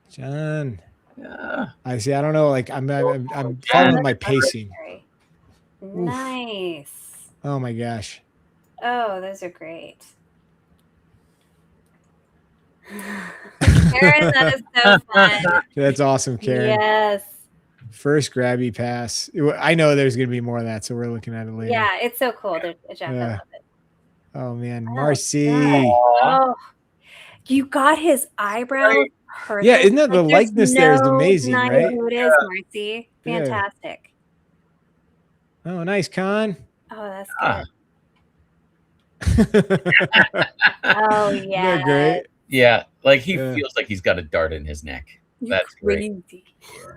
John. Yeah. I see. I don't know. Like I'm following my pacing. Nice. Oh my gosh. Oh, those are great. Karen, that is so fun. That's awesome, Karen. Yes. First grabby pass. I know there's going to be more of that, so we're looking at it later. Yeah, it's so cool. Jeff, I love it. Oh man, Marcy. Oh, you got his eyebrows perfect. Yeah, isn't that the likeness there is amazing, right? Who it is, Marcy. Fantastic. Yeah. Oh, nice, Con. Oh, that's good. Oh yeah. Isn't that great? Yeah, like he feels like he's got a dart in his neck. That's crazy. Great.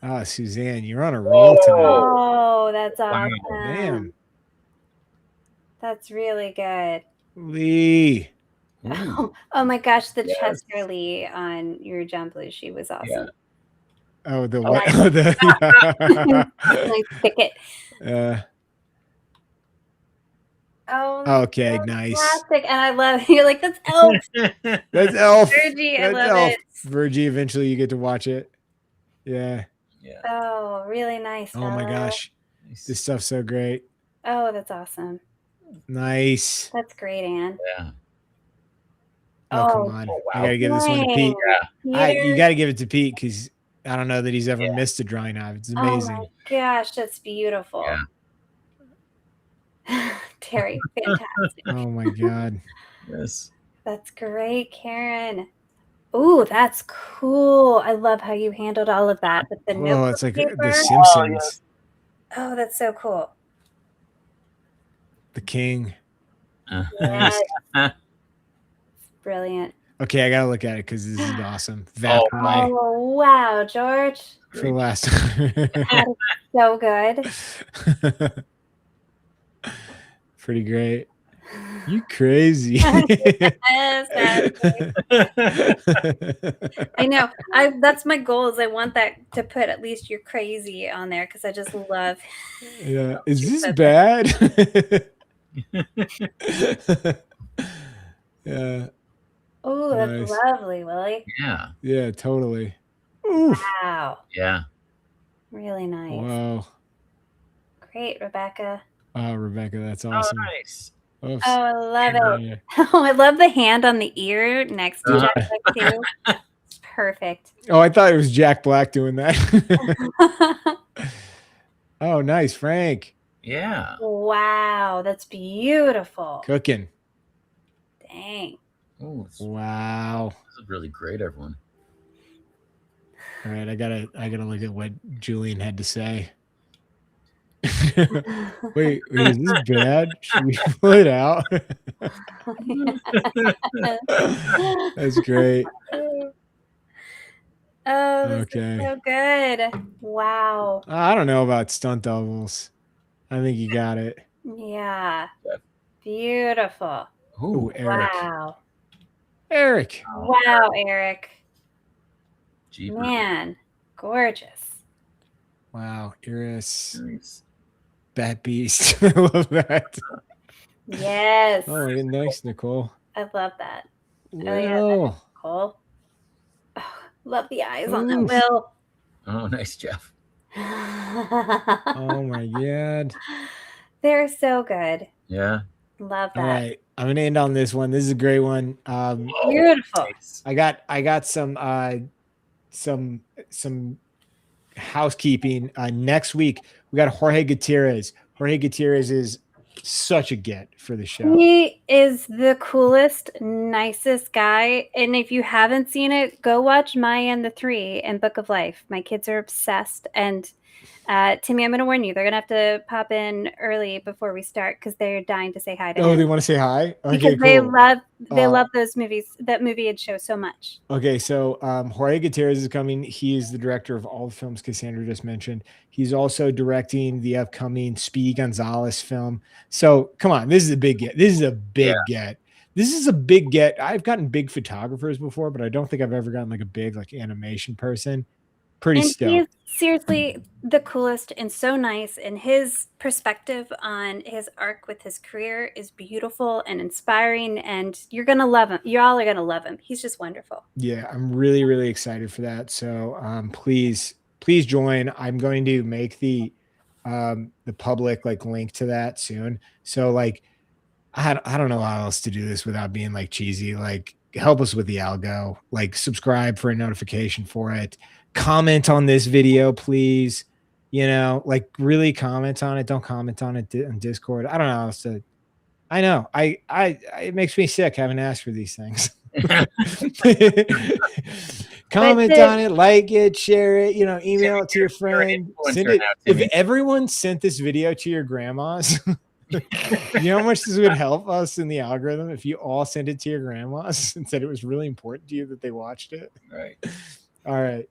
Oh, Suzanne, you're on a roll tonight. Oh, that's awesome. Wow, damn. That's really good. Lee. Oh my gosh, the Chester Lee on your John Belushi was awesome. Yeah. Oh, the what? Oh, the nice ticket. Oh, okay, nice. Fantastic. And I love you're like, that's Elf. That's Elf. Virgie, I love Elf. it. Virgie, eventually you get to watch it. Yeah. Oh, really nice. Oh my gosh. This stuff's so great. Oh, that's awesome. Nice. That's great, Anne. Yeah. Oh, come on. Oh, wow. I gotta give this one to Pete. Yeah. You gotta give it to Pete because I don't know that he's ever missed a drawing of it. It's amazing. Oh my gosh, that's beautiful. Yeah. Terry, fantastic. Oh my God. Yes. That's great, Karen. Ooh, that's cool. I love how you handled all of that with the Oh, notebook it's like paper. The Simpsons. Oh, that's so cool. The King. Yes. Brilliant. Okay, I gotta look at it because this is awesome. Vap High Oh, wow, George. for the last time. That is so good. Pretty great. You crazy. Yes, I know. That's my goal is I want that to put at least "you're crazy" on there because I just love. Yeah. Is this bad? Yeah. Oh, that's Nice. lovely, Willie. Yeah. Yeah, totally. Oof. Wow. Yeah. Really nice. Wow. Great, Rebecca. Oh, Rebecca, that's awesome. Oh, nice. Oops. Oh, I love it. Yeah. Oh, I love the hand on the ear next to Yeah. Jack Black too. It's perfect. Oh, I thought it was Jack Black doing that. Oh, nice, Frank. Yeah. Wow, that's beautiful. Cooking. Dang. Oh, Wow. this is really great, everyone. All right, I gotta look at what Julian had to say. Wait, is this bad? Should we pull it out? That's great. Oh, this Okay. is so good. Wow. I don't know about stunt doubles. I think you got it. Yeah. Beautiful. Ooh, Eric. Wow. Eric. Wow, Eric. Jeepers. Man, gorgeous. Wow, Iris. Nice. Bat Beast. I love that. Yes. Oh, nice, Nicole. I love that. Will. Cool. Oh, love the eyes on that Oof. Will. Oh, nice, Jeff. Oh my God. They're so good. Yeah. Love that. All right, I'm gonna end on this one. This is a great one. Beautiful. Nice. I got some housekeeping. Next week we got Jorge Gutierrez. Jorge Gutierrez is such a get for the show. He is the coolest, nicest guy. And if you haven't seen it, go watch Maya and the Three and Book of Life. My kids are obsessed. And Timmy, I'm going to warn you, they're going to have to pop in early before we start because they're dying to say hi to Oh, him. they want to say hi? Okay, Because cool. they love those movies, that movie and show so much. Okay, so Jorge Gutierrez is coming. He is the director of all the films Cassandra just mentioned. He's also directing the upcoming Speedy Gonzalez film. So come on, this is a big get. This is a big get. This is a big get. I've gotten big photographers before, but I don't think I've ever gotten like a big like animation person. Pretty stoked. He's seriously the coolest and so nice. And his perspective on his arc with his career is beautiful and inspiring. And you're going to love him. You all are going to love him. He's just wonderful. Yeah, I'm really, really excited for that. So please join. I'm going to make the public like link to that soon. So like, I don't know how else to do this without being like cheesy. Like, help us with the algo. Like, subscribe for a notification for it. Comment on this video, please. You know, like really comment on it. Don't comment on it on Discord. I don't know how else to. I know. It makes me sick having to ask for these things. Comment on it, like it, share it, you know, email it to your friend. Send it. If everyone sent this video to your grandmas, you know how much this would help us in the algorithm if you all sent it to your grandmas and said it was really important to you that they watched it. Right. All right.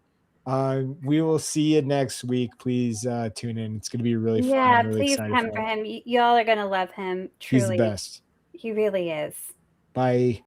We will see you next week. Please tune in. It's going to be really fun. Yeah, I'm really please excited come for him. Y'all are going to love him. Truly. He's the best. He really is. Bye.